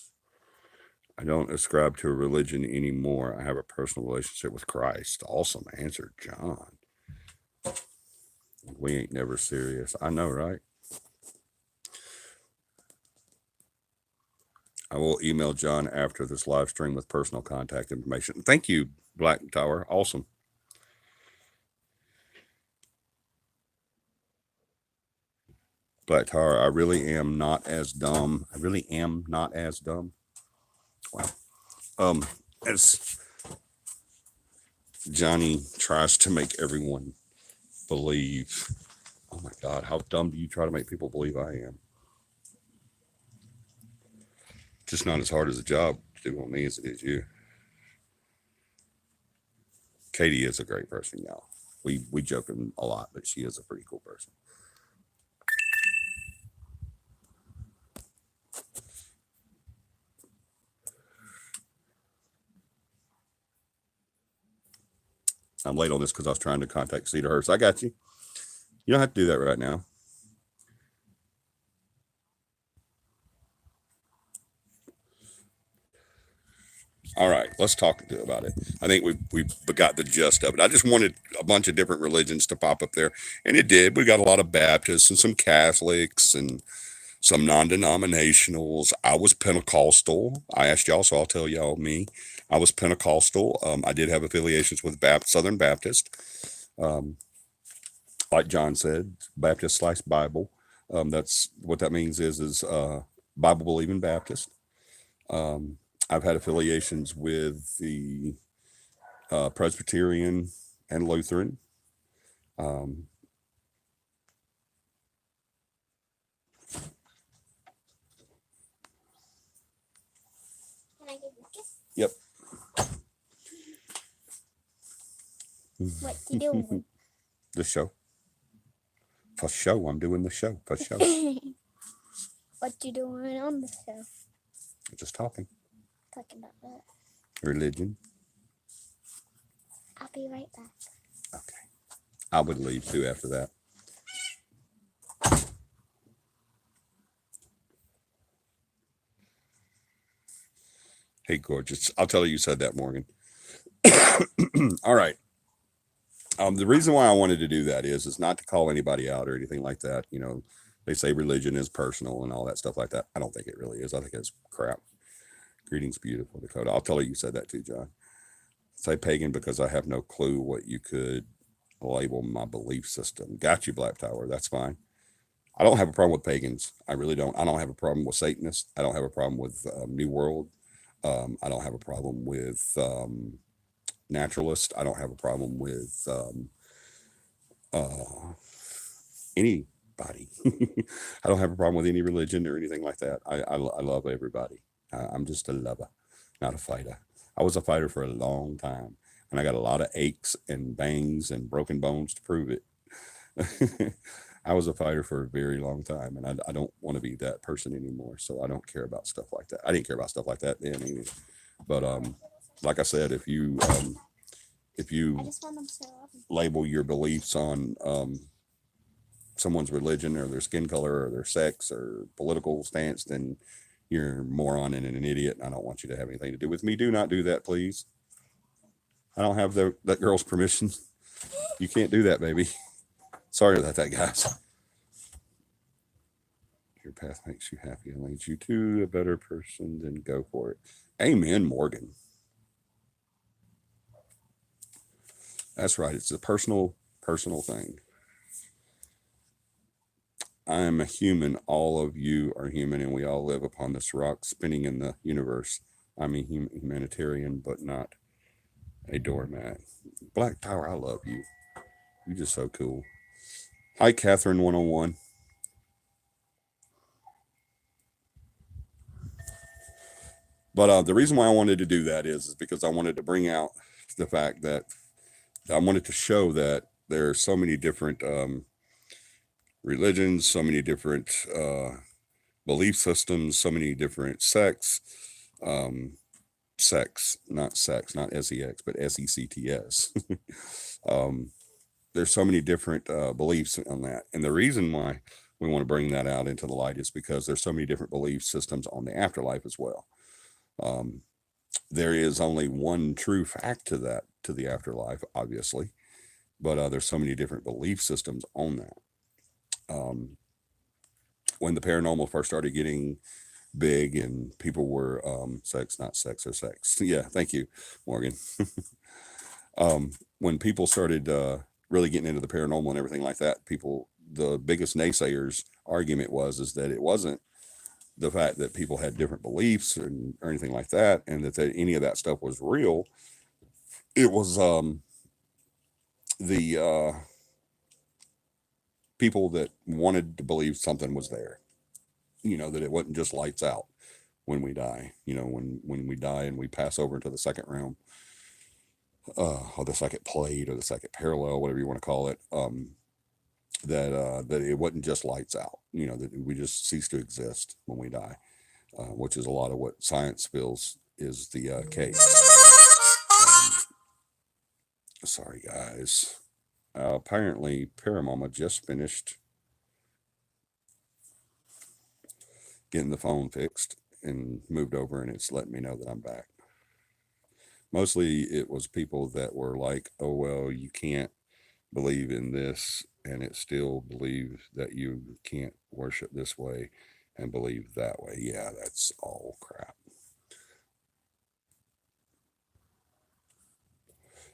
I don't ascribe to a religion anymore. I have a personal relationship with Christ. Awesome answer, John. We ain't never serious. I know, right? I will email John after this live stream with personal contact information. Thank you, Black Tower. Awesome. Black Tower, I really am not as dumb. I really am not as dumb. Wow. As Johnny tries to make everyone believe. Oh my God, how dumb do you try to make people believe I am? Just not as hard as a job to do on me as it is you. Katie is a great person, y'all. We joke a lot, but she is a pretty cool person. I'm late on this because I was trying to contact Cedarhurst. I got you. You don't have to do that right now. All right, let's talk about it. I think we got the gist of it. I just wanted a bunch of different religions to pop up there, and it did. We got a lot of Baptists and some Catholics and some non-denominationals. I was Pentecostal. I asked y'all, so I'll tell y'all me. I was Pentecostal. I did have affiliations with Southern Baptist. Like John said, Baptist / Bible. That's what that means is Bible believing Baptist. I've had affiliations with the Presbyterian and Lutheran. Can I give you a kiss? Yep. What you doing? The show. For show. I'm doing the show. For show. What you doing on the show? Just talking. Talking about that. Religion. I'll be right back. Okay. I would leave too after that. Hey, gorgeous. I'll tell you said that, Morgan. All right. The reason why I wanted to do that is not to call anybody out or anything like that. You know, they say religion is personal and all that stuff like that. I don't think it really is. I think it's crap. Greetings, beautiful Dakota. I'll tell you said that too, John. Say pagan because I have no clue what you could label my belief system. Got you, Black Tower. That's fine. I don't have a problem with pagans. I really don't. I don't have a problem with Satanists. I don't have a problem with New World. I don't have a problem with naturalist. I don't have a problem with any everybody. I don't have a problem with any religion or anything like that. I love everybody. I'm just a lover, not a fighter. I was a fighter for a long time, and I got a lot of aches and bangs and broken bones to prove it. I was a fighter for a very long time, and I don't want to be that person anymore. So I don't care about stuff like that. I didn't care about stuff like that then either. But like I said, if you I just want them so lovely. label your beliefs on someone's religion or their skin color or their sex or political stance, then you're a moron and an idiot. And I don't want you to have anything to do with me. Do not do that, please. I don't have that girl's permission. You can't do that, baby. Sorry about that, guys. Your path makes you happy and leads you to a better person, then go for it. Amen, Morgan. That's right. It's a personal thing. I am a human. All of you are human, and we all live upon this rock spinning in the universe. I'm a humanitarian, but not a doormat. Black Tower, I love you. You're just so cool. Hi, Catherine 101. But the reason why I wanted to do that is because I wanted to bring out the fact that I wanted to show that there are so many different religions, so many different belief systems, so many different sects, not sex, not sex, but sects. There's so many different beliefs on that, and the reason why we want to bring that out into the light is because there's so many different belief systems on the afterlife as well. There is only one true fact to the afterlife, obviously, but there's so many different belief systems on that. When the paranormal first started getting big and people were sex, not sex or sex. Yeah, thank you, Morgan. When people started really getting into the paranormal and everything like that, the biggest naysayers argument is that it wasn't the fact that people had different beliefs or anything like that, and that any of that stuff was real. It was the people that wanted to believe something was there, that it wasn't just lights out when we die. When we die and we pass over into the second realm, or the second plate or the second parallel, whatever you want to call it, that it wasn't just lights out, that we just cease to exist when we die, which is a lot of what science feels is the case. Sorry, guys. Apparently, Paramama just finished getting the phone fixed and moved over, and it's letting me know that I'm back. Mostly it was people that were like, oh, well, you can't believe in this and it still believe that you can't worship this way and believe that way. Yeah, that's all crap.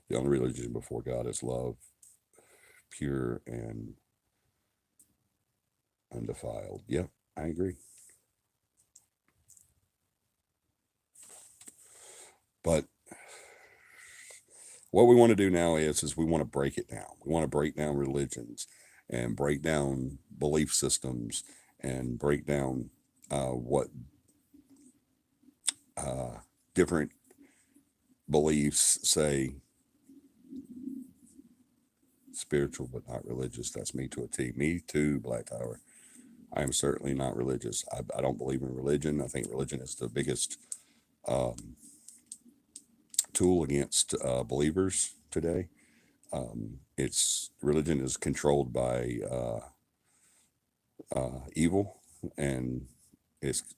The only religion before God is love, pure and undefiled. Yep, I agree. But what we want to do now is we want to break it down. We want to break down religions and break down belief systems and break down what different beliefs say. Spiritual but not religious. That's me to a T. Me too, Black Tower. I am certainly not religious. I don't believe in religion. I think religion is the biggest tool against believers today. Religion is controlled by evil, and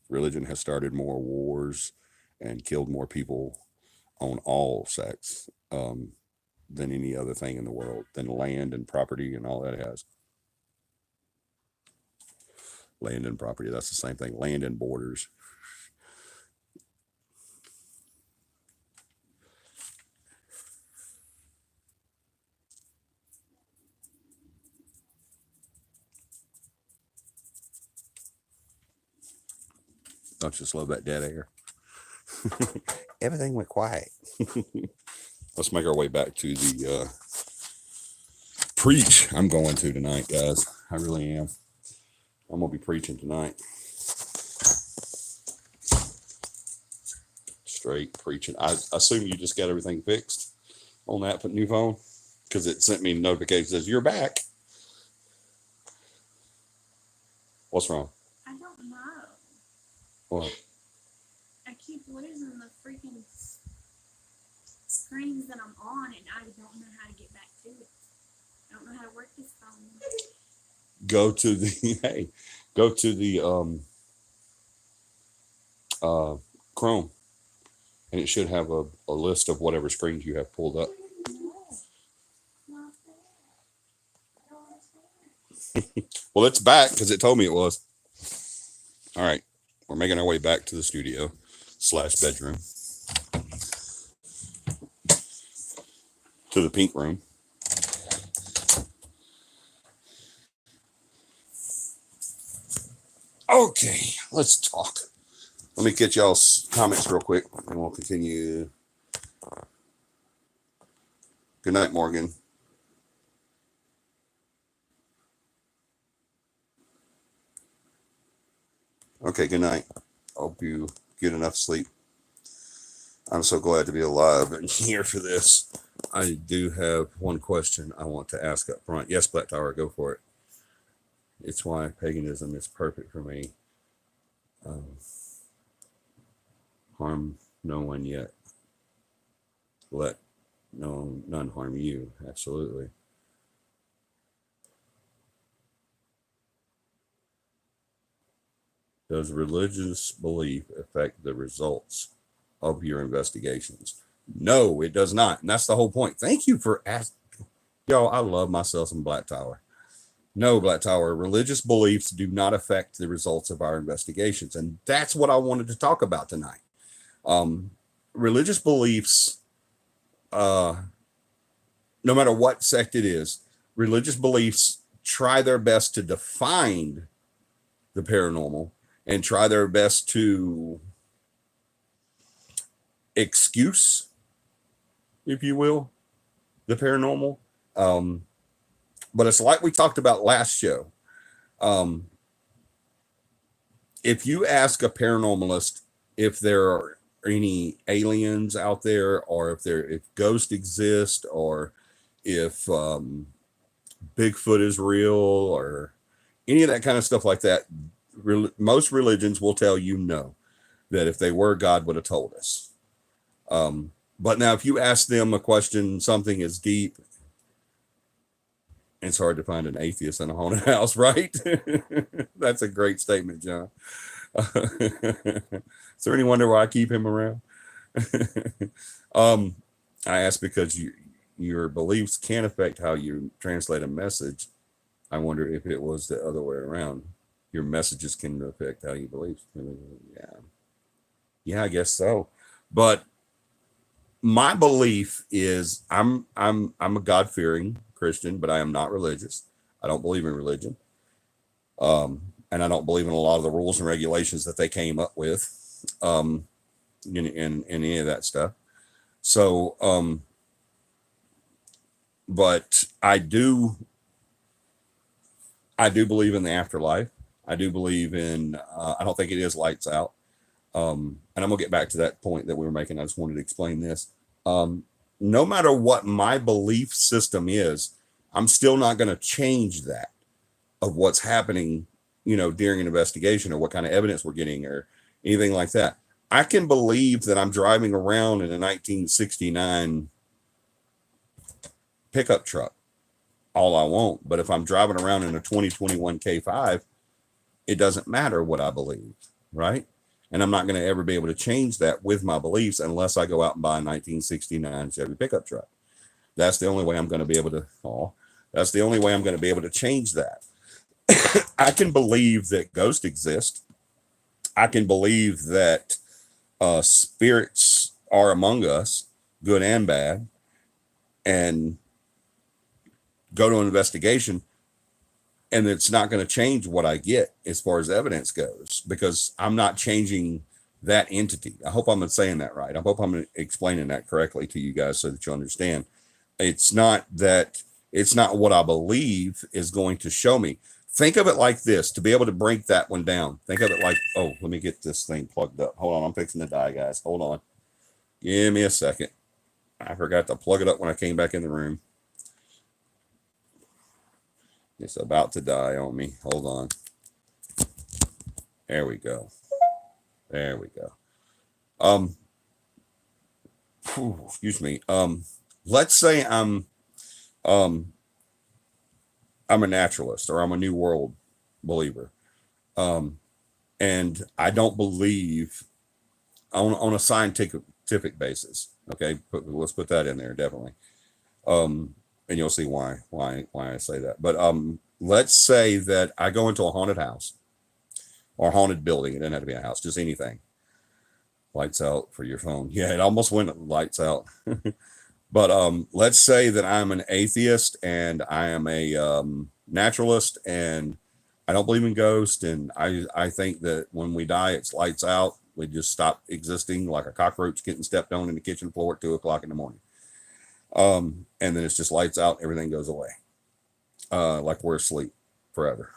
religion has started more wars and killed more people on all sects than any other thing in the world, than land and property and all that it has. Land and property, that's the same thing. Land and borders. Don't you just love that dead air? Everything went quiet. Let's make our way back to the preach I'm going to tonight, guys. I really am. I'm gonna be preaching tonight. Straight preaching. I assume you just got everything fixed on that new phone, because it sent me a notification that says you're back. What's wrong? I don't know. What? I keep losing the freaking screens that I'm on, and I don't know how to get back to it. I don't know how to work this phone. Go to the Chrome, and it should have a list of whatever screens you have pulled up. Not there. I don't understand. Well, it's back because it told me it was. All right, we're making our way back to the studio / bedroom, to the pink room. Okay, let's talk. Let me get y'all's comments real quick, and we'll continue. Good night, Morgan. Okay, good night. Hope you get enough sleep. I'm so glad to be alive and here for this. I do have one question I want to ask up front. Yes, Black Tower, go for it. It's why paganism is perfect for me. Harm no one yet. Let none harm you. Absolutely. Does religious belief affect the results of your investigations? No, it does not. And that's the whole point. Thank you for asking. Yo, I love myself some Black Tower. No, Black Tower, religious beliefs do not affect the results of our investigations. And that's what I wanted to talk about tonight. Religious beliefs, no matter what sect it is, religious beliefs try their best to define the paranormal and try their best to excuse, if you will, the paranormal. But it's like we talked about last show. If you ask a paranormalist if there are any aliens out there, or if ghosts exist, or if Bigfoot is real, or any of that kind of stuff like that, most religions will tell you no, that if they were, God would have told us. But now if you ask them a question, something as deep, it's hard to find an atheist in a haunted house, right? That's a great statement, John. Is there any wonder why I keep him around? I ask because your beliefs can affect how you translate a message. I wonder if it was the other way around. Your messages can affect how you believe. Yeah, I guess so. But my belief is I'm a God-fearing Christian, but I am not religious. I don't believe in religion. And I don't believe in a lot of the rules and regulations that they came up with, in any of that stuff. So, but I do believe in the afterlife. I do believe in, I don't think it is lights out. And I'm gonna get back to that point that we were making. I just wanted to explain this. No matter what my belief system is, I'm still not going to change that of what's happening, during an investigation, or what kind of evidence we're getting, or anything like that. I can believe that I'm driving around in a 1969 pickup truck all I want, but if I'm driving around in a 2021 K5, it doesn't matter what I believe, right? And I'm not going to ever be able to change that with my beliefs unless I go out and buy a 1969 Chevy pickup truck. That's the only way I'm going to be able to. That's the only way I'm going to be able to change that. I can believe that ghosts exist. I can believe that spirits are among us, good and bad, and go to an investigation, and it's not going to change what I get as far as evidence goes, because I'm not changing that entity. I hope I'm saying that right. I hope I'm explaining that correctly to you guys so that you understand. It's not what I believe is going to show me. think of it like this, to be able to break that one down. Think of it like, oh, let me get this thing plugged up. Hold on, I'm fixing to die, guys. Hold on. Give me a second. I forgot to plug it up when I came back in the room. It's about to die on me. Hold on. There we go. There we go. Excuse me. Let's say I'm a naturalist, or I'm a New World believer. And I don't believe on a scientific basis. Okay, let's put that in there, definitely. And you'll see why I say that. But let's say that I go into a haunted house or haunted building. It doesn't have to be a house, just anything. Lights out for your phone. Yeah, it almost went lights out. But let's say that I'm an atheist and I am a naturalist and I don't believe in ghosts, and I think that when we die, it's lights out. We just stop existing like a cockroach getting stepped on in the kitchen floor at 2:00 in the morning. And then it's just lights out, everything goes away. Like we're asleep forever.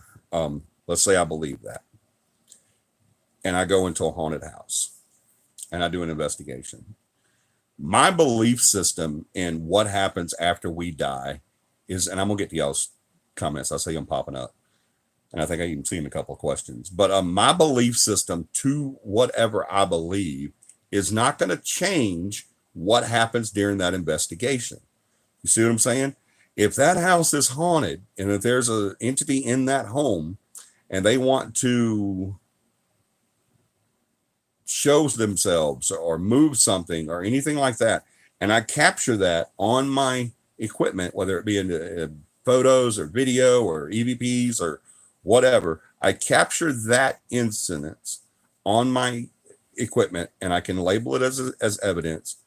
Let's say I believe that. And I go into a haunted house and I do an investigation. My belief system in what happens after we die is, and I'm gonna get to y'all's comments. I see them popping up, and I think I even see in a couple of questions. But my belief system to whatever I believe is not going to change what happens during that investigation. You see what I'm saying? If that house is haunted, and if there's an entity in that home, and they want to shows themselves or move something or anything like that, and I capture that on my equipment, whether it be in photos or video or EVPs or whatever, I capture that incident on my equipment and I can label it as evidence.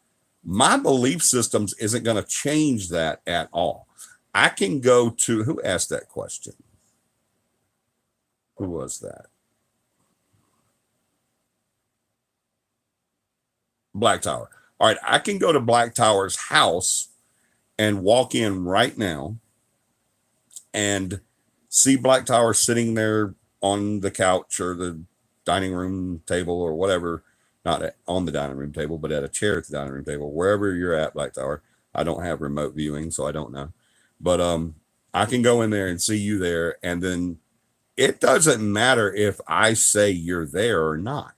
My belief systems isn't going to change that at all. I can go to, who asked that question? Who was that? Black Tower. All right, I can go to Black Tower's house and walk in right now and see Black Tower sitting there on the couch or the dining room table or whatever, not on the dining room table, but at a chair at the dining room table, wherever you're at, Black Tower. I don't have remote viewing, so I don't know. But I can go in there and see you there, and then it doesn't matter if I say you're there or not.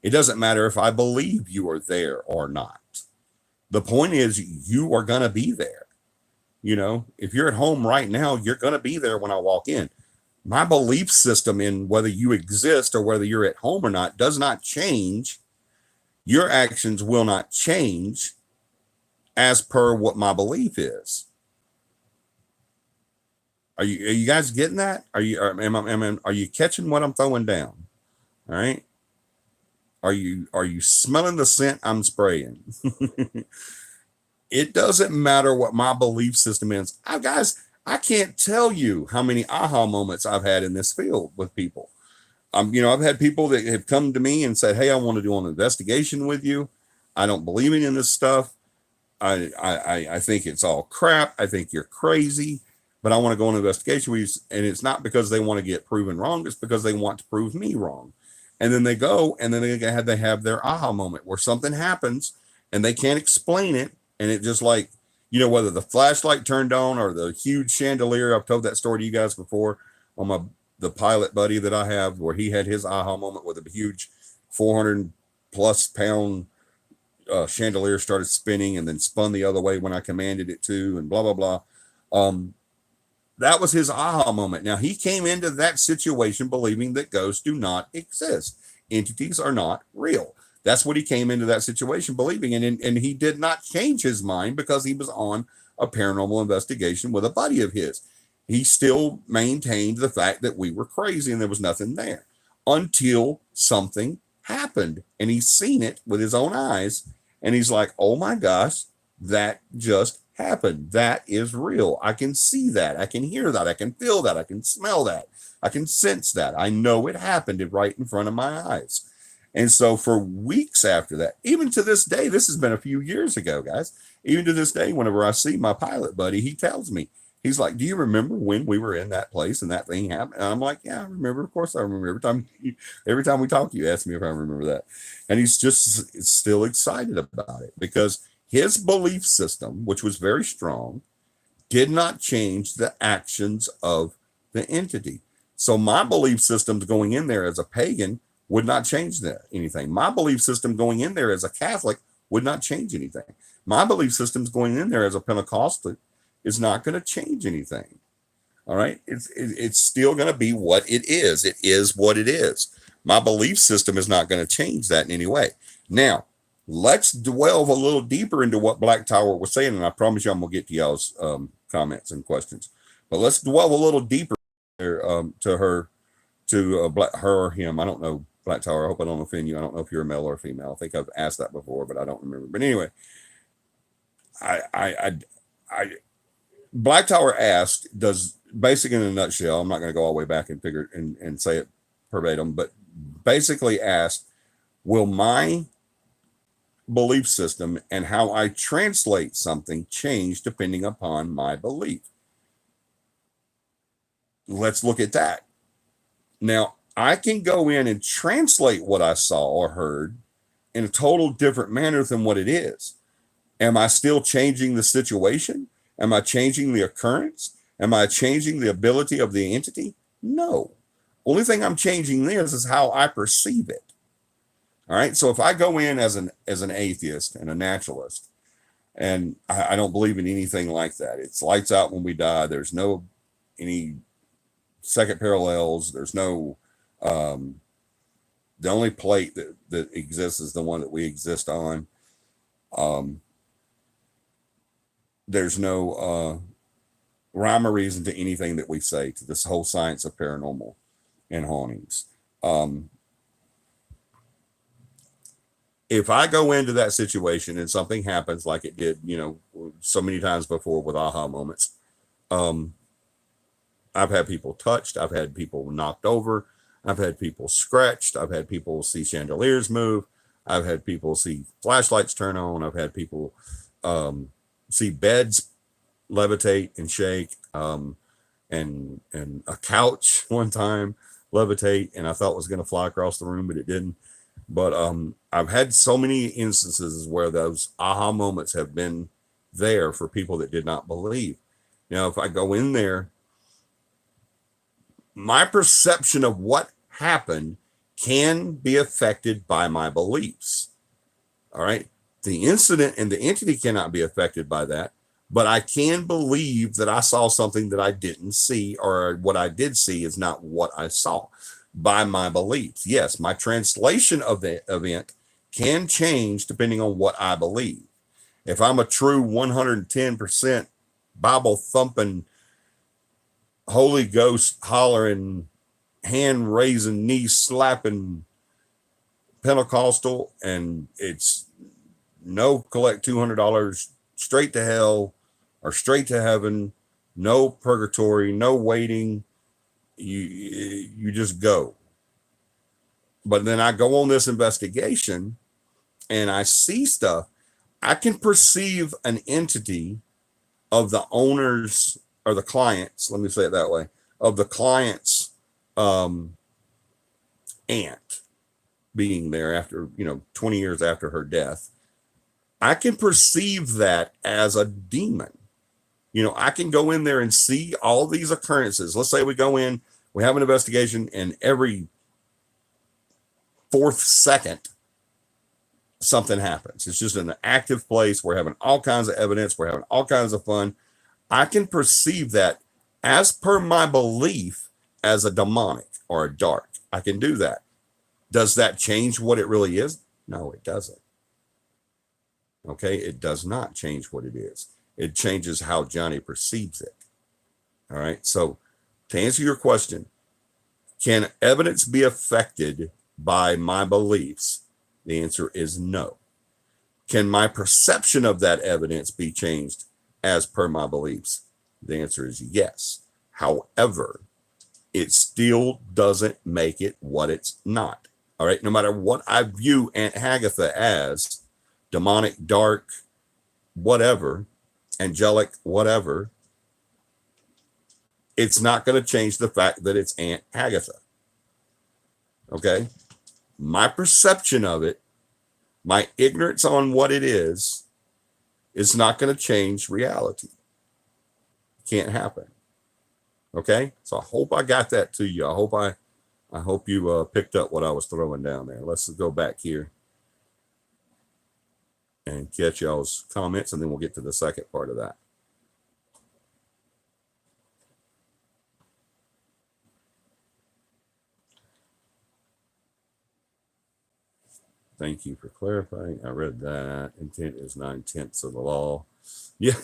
It doesn't matter if I believe you are there or not. The point is, you are going to be there. You know, if you're at home right now, you're going to be there when I walk in. My belief system in whether you exist or whether you're at home or not does not change. Your actions will not change as per what my belief is. Are you guys getting that? Are you catching what I'm throwing down? All right. Are you smelling the scent I'm spraying? It doesn't matter what my belief system is. Guys, I can't tell you how many aha moments I've had in this field with people. I've had people that have come to me and said, "Hey, I want to do an investigation with you. I don't believe in this stuff. I think it's all crap. I think you're crazy, but I want to go on an investigation with you." And it's not because they want to get proven wrong. It's because they want to prove me wrong. And then they go, and then they have their aha moment where something happens and they can't explain it. And it just like, whether the flashlight turned on or the huge chandelier. I've told that story to you guys before on the pilot buddy that I have, where he had his aha moment with a huge 400+ pound chandelier started spinning and then spun the other way when I commanded it to, and blah, blah, blah. That was his aha moment. Now, he came into that situation believing that ghosts do not exist. Entities are not real. That's what he came into that situation believing. And he did not change his mind because he was on a paranormal investigation with a buddy of his. He still maintained the fact that we were crazy and there was nothing there until something happened. And he's seen it with his own eyes. And he's like, oh my gosh, that just happened. That is real. I can see that. I can hear that. I can feel that. I can smell that. I can sense that. I know it happened right in front of my eyes. And so for weeks after that, even to this day, this has been a few years ago, guys, even to this day, whenever I see my pilot buddy, he tells me, He's like, do you remember when we were in that place and that thing happened? And I'm like, yeah, I remember. Of course I remember. Every time we talk, you ask me if I remember that. And he's just still excited about it because his belief system, which was very strong, did not change the actions of the entity. So my belief systems going in there as a pagan would not change anything. My belief system going in there as a Catholic would not change anything. My belief systems going in there as a Pentecostal is not going to change anything. All right. It's still going to be what it is. It is what it is. My belief system is not going to change that in any way. Now, let's delve a little deeper into what Black Tower was saying. And I promise you, I'm going to get to y'all's comments and questions. But let's dwell a little deeper to her, her or him. I don't know, Black Tower. I hope I don't offend you. I don't know if you're a male or a female. I think I've asked that before, but I don't remember. But anyway, I Black Tower asked, does basically in a nutshell, I'm not going to go all the way back and figure and say it verbatim, but basically asked, will my belief system and how I translate something change depending upon my belief? Let's look at that. Now, I can go in and translate what I saw or heard in a total different manner than what it is. Am I still changing the situation? Am I changing the occurrence? Am I changing the ability of the entity? No. Only thing I'm changing is how I perceive it. All right. So if I go in as an atheist and a naturalist, and I don't believe in anything like that. It's lights out when we die. There's no any second parallels. There's no the only plate that exists is the one that we exist on. There's no rhyme or reason to anything that we say, to this whole science of paranormal and hauntings. If I go into that situation and something happens like it did, so many times before with aha moments, I've had people touched, I've had people knocked over, I've had people scratched, I've had people see chandeliers move, I've had people see flashlights turn on, I've had people see beds levitate and shake, and a couch one time levitate, and I thought it was going to fly across the room, but it didn't. But I've had so many instances where those aha moments have been there for people that did not believe. Now, if I go in there, my perception of what happened can be affected by my beliefs. All right. The incident and the entity cannot be affected by that, but I can believe that I saw something that I didn't see, or what I did see is not what I saw, by my beliefs. Yes, my translation of the event can change depending on what I believe. If I'm a true 110% Bible thumping, Holy Ghost hollering, hand raising, knee slapping Pentecostal, and it's no collect $200 straight to hell or straight to heaven, no purgatory, no waiting, you just go. But then I go on this investigation and I see stuff. I can perceive an entity of the owners or the clients, let me say it that way, of the client's aunt being there after 20 years after her death. I can perceive that as a demon. I can go in there and see all these occurrences. Let's say we go in, we have an investigation, and every fourth second something happens. It's just an active place. We're having all kinds of evidence. We're having all kinds of fun. I can perceive that as per my belief as a demonic or a dark. I can do that. Does that change what it really is? No, it doesn't. Okay, it does not change what it is. It changes how Johnny perceives it. All right, so to answer your question, can evidence be affected by my beliefs? The answer is no. Can my perception of that evidence be changed as per my beliefs? The answer is yes. However, it still doesn't make it what it's not. All right, no matter what I view Aunt Hagatha as, demonic, dark, whatever, angelic, whatever, It's not going to change the fact that it's Aunt Agatha. Okay. My perception of it, my ignorance on what it is not going to change reality. Can't happen. Okay. So I hope I got that to you. I hope you picked up what I was throwing down there. Let's go back here and catch y'all's comments, and then we'll get to the second part of that. Thank you for clarifying. I read that. Intent is 9/10 of the law. Yeah,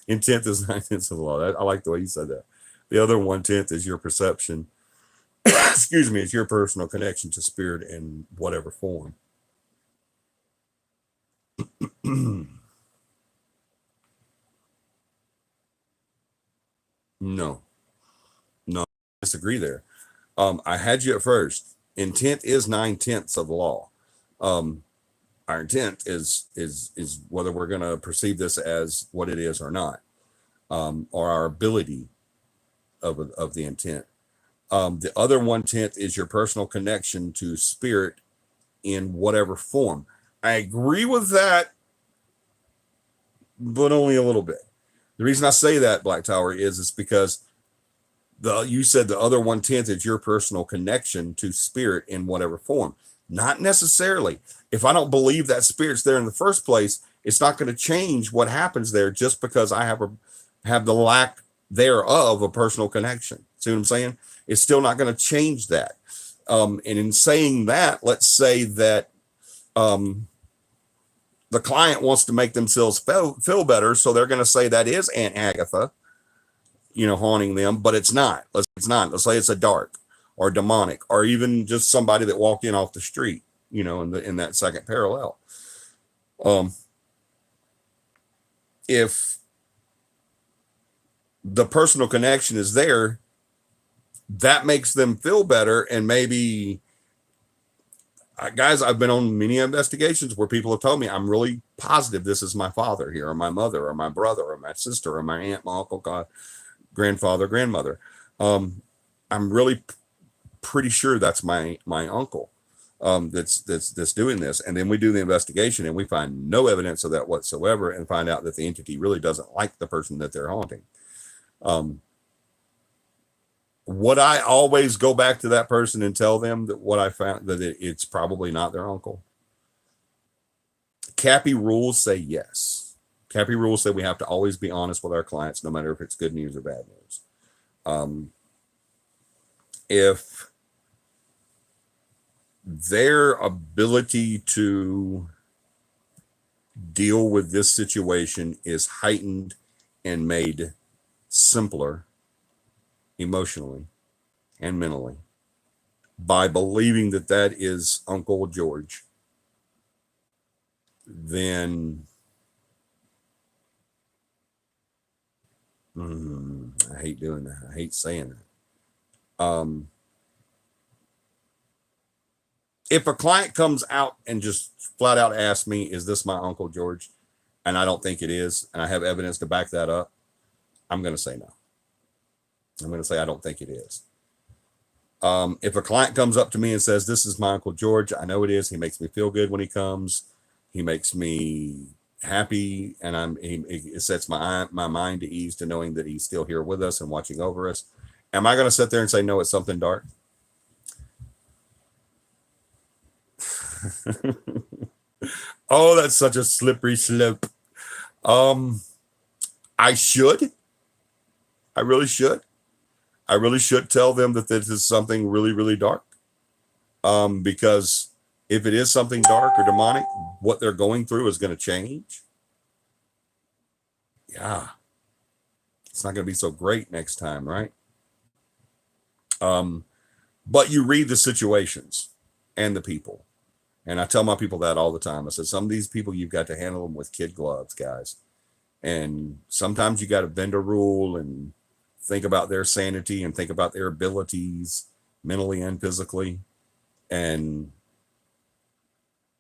intent is 9/10 of the law. I like the way you said that. The other 1/10 is your perception. Excuse me, it's your personal connection to spirit in whatever form. No, no, I disagree there. I had you at first. Intent is 9/10 of the law. Our intent is whether we're going to perceive this as what it is or not, or our ability of the intent. The other 1/10 is your personal connection to spirit in whatever form. I agree with that, but only a little bit. The reason I say that, Black Tower, is because you said the other 1/10 is your personal connection to spirit in whatever form. Not necessarily. If I don't believe that spirit's there in the first place, it's not going to change what happens there just because I have the lack thereof a personal connection. See what I'm saying? It's still not going to change that. And in saying that, let's say that the client wants to make themselves feel better, so they're going to say that is Aunt Agatha, haunting them, but it's not. Let's say it's a dark or demonic, or even just somebody that walked in off the street, in that second parallel. If the personal connection is there, that makes them feel better. And maybe, guys, I've been on many investigations where people have told me, I'm really positive this is my father here, or my mother, or my brother, or my sister, or my aunt, my uncle, grandfather, grandmother. I'm really pretty sure that's my uncle that's doing this. And then we do the investigation and we find no evidence of that whatsoever, and find out that the entity really doesn't like the person that they're haunting. Would I always go back to that person and tell them that what I found, that it's probably not their uncle? CAPI rules say yes. CAPI rules say we have to always be honest with our clients, no matter if it's good news or bad news. If their ability to deal with this situation is heightened and made simpler emotionally and mentally by believing that that is Uncle George, then I hate doing that. I hate saying that. If a client comes out and just flat out asks me, is this my Uncle George? And I don't think it is, and I have evidence to back that up, I'm going to say no. I'm going to say I don't think it is. If a client comes up to me and says, this is my Uncle George, I know it is. He makes me feel good when he comes. He makes me happy, and it sets my mind to ease to knowing that he's still here with us and watching over us. Am I going to sit there and say, no, it's something dark? Oh, that's such a slippery slope. I should. I really should. I really should tell them that this is something really, really dark. Because if it is something dark or demonic, what they're going through is going to change. Yeah. It's not going to be so great next time, right? But you read the situations and the people. And I tell my people that all the time. I said, some of these people, you've got to handle them with kid gloves, guys. And sometimes you got to bend a rule and think about their sanity and think about their abilities mentally and physically. And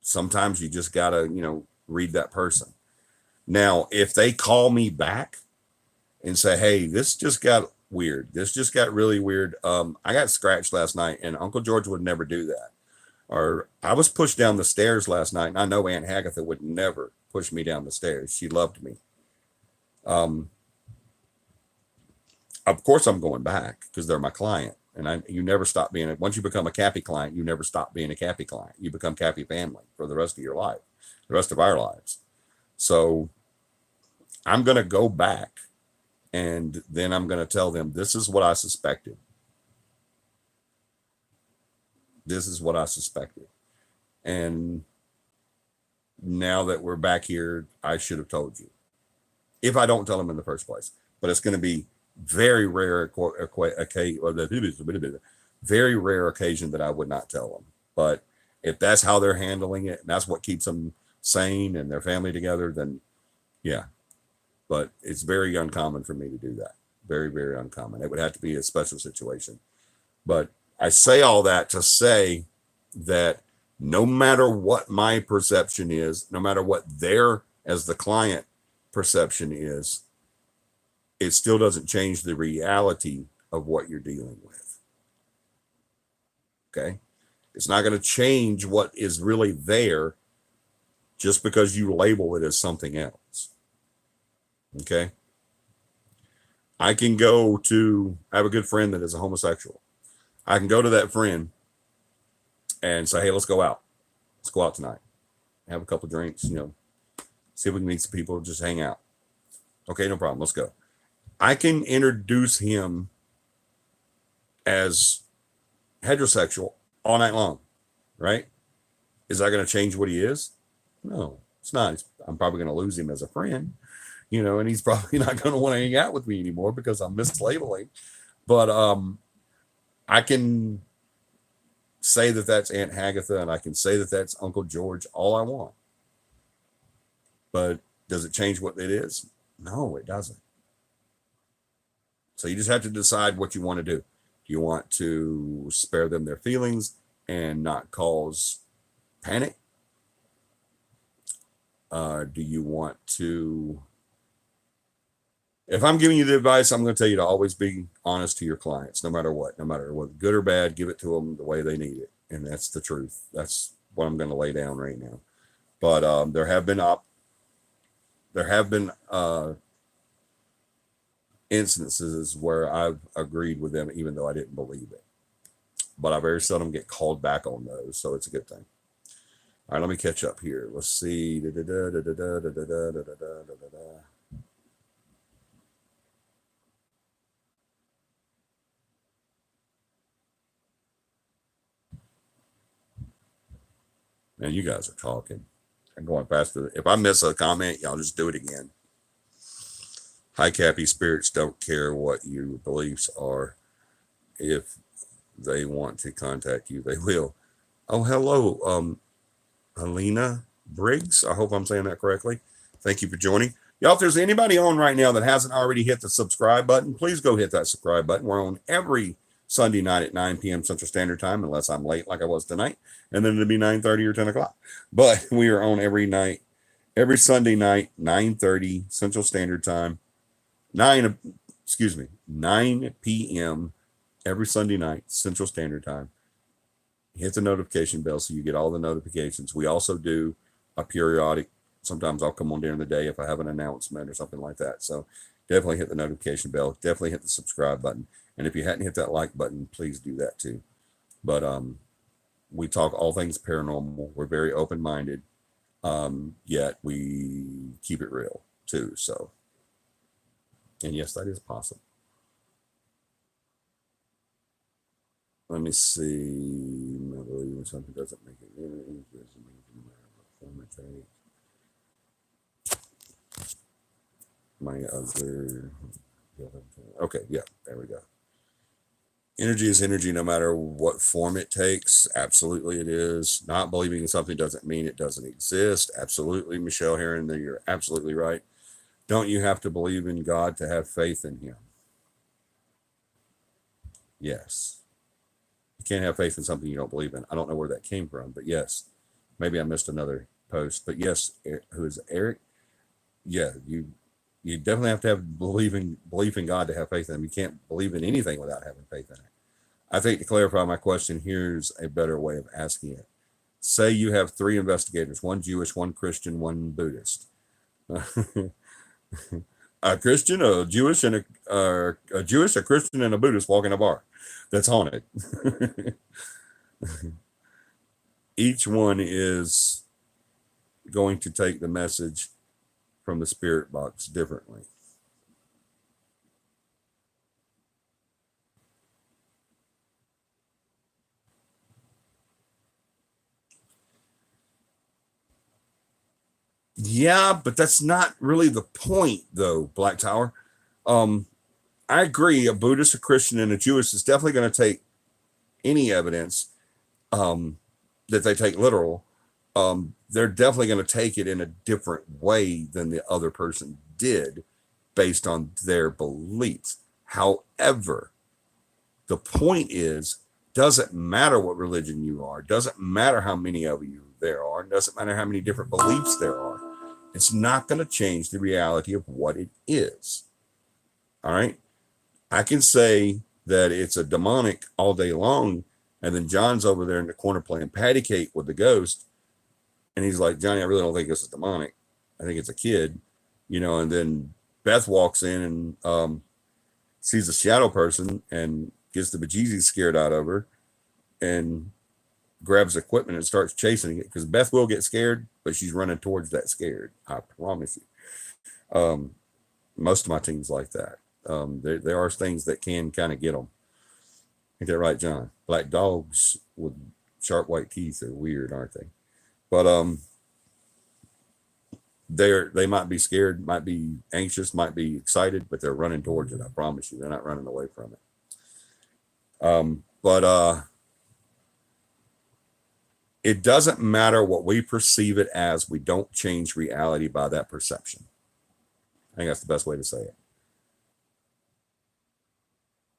sometimes you just got to, read that person. Now, if they call me back and say, hey, this just got weird. This just got really weird. I got scratched last night, and Uncle George would never do that. Or I was pushed down the stairs last night, and I know Aunt Hagatha would never push me down the stairs. She loved me. Of course, I'm going back because they're my client, and you never stop being once you become a CAPI client, you never stop being a CAPI client. You become CAPI family for the rest of your life, the rest of our lives. So I'm going to go back, and then I'm going to tell them this is what I suspected. This is what I suspected. And now that we're back here, I should have told you. If I don't tell them in the first place. But it's going to be very rare, very rare occasion that I would not tell them. But if that's how they're handling it, and that's what keeps them sane and their family together, then yeah. But it's very uncommon for me to do that. Very, very uncommon. It would have to be a special situation. But I say all that to say that no matter what my perception is, no matter what their, as the client, perception is, it still doesn't change the reality of what you're dealing with. Okay? It's not going to change what is really there just because you label it as something else. Okay? I can go to, I have a good friend that is a homosexual. I can go to that friend and say, hey, let's go out. Let's go out tonight. Have a couple of drinks, see if we can meet some people, just hang out. Okay, no problem. Let's go. I can introduce him as heterosexual all night long, right? Is that going to change what he is? No, it's not. I'm probably going to lose him as a friend, and he's probably not going to want to hang out with me anymore because I'm mislabeling. But I can say that that's Aunt Hagatha, and I can say that that's Uncle George all I want. But does it change what it is? No, it doesn't. So you just have to decide what you want to do. Do you want to spare them their feelings and not cause panic? Do you want to... If I'm giving you the advice, I'm going to tell you to always be honest to your clients, no matter what, good or bad, give it to them the way they need it. And that's the truth. That's what I'm going to lay down right now. But there have been instances where I've agreed with them, even though I didn't believe it. But I very seldom get called back on those, so it's a good thing. All right, let me catch up here. Let's see. Man, you guys are talking. I'm going faster. If I miss a comment, y'all just do it again. High Cappy spirits don't care what your beliefs are. If they want to contact you, they will. Oh, hello, Alina Briggs. I hope I'm saying that correctly. Thank you for joining. Y'all, if there's anybody on right now that hasn't already hit the subscribe button, please go hit that subscribe button. We're on every Sunday night at 9 p.m. Central Standard Time, unless I'm late like I was tonight. And then it'll be 9:30 or 10 o'clock. But we are on every Sunday night, 9:30 Central Standard Time. 9 p.m. every Sunday night, Central Standard Time. Hit the notification bell so you get all the notifications. We also do a periodic, sometimes I'll come on during the day if I have an announcement or something like that. So definitely hit the notification bell. Definitely hit the subscribe button. And if you hadn't hit that like button, please do that too. But we talk all things paranormal. We're very open-minded, yet we keep it real too. So, and yes, that is possible. Let me see. I believe in something doesn't make it. My other. Okay, yeah, there we go. Energy is energy no matter what form it takes. Absolutely it is. Not believing in something doesn't mean it doesn't exist. Absolutely, Michelle Heron, you're absolutely right. Don't you have to believe in God to have faith in him? Yes. You can't have faith in something you don't believe in. I don't know where that came from, but yes. Maybe I missed another post, but yes, who is Eric? Yeah, You definitely have to have belief in God to have faith in him. You can't believe in anything without having faith in it. I think to clarify my question, here's a better way of asking it. Say you have 3 investigators, one Jewish, one Christian, one Buddhist. A Christian, a Jewish, and a Jewish, a Christian, and a Buddhist walk in a bar that's haunted. Each one is going to take the message from the spirit box differently. Yeah, but that's not really the point, though, Black Tower. I agree. A Buddhist, a Christian, and a Jewish is definitely going to take any evidence that they take literal. They're definitely going to take it in a different way than the other person did based on their beliefs. However, the point is, doesn't matter what religion you are, doesn't matter how many of you there are, doesn't matter how many different beliefs there are. It's not going to change the reality of what it is. All right. I can say that it's a demonic all day long, and then John's over there in the corner playing patty cake with the ghost, and he's like, Johnny, I really don't think this is demonic. I think it's a kid, and then Beth walks in and sees a shadow person and gets the bejesus scared out of her and grabs equipment and starts chasing it, because Beth will get scared, but she's running towards that scared. I promise you. Most of my teams like that. There are things that can kind of get them. Ain't that right, John? Black dogs with sharp white teeth are weird, aren't they? But they might be scared, might be anxious, might be excited, but they're running towards it. I promise you, they're not running away from it. But it doesn't matter what we perceive it as. We don't change reality by that perception. I think that's the best way to say it.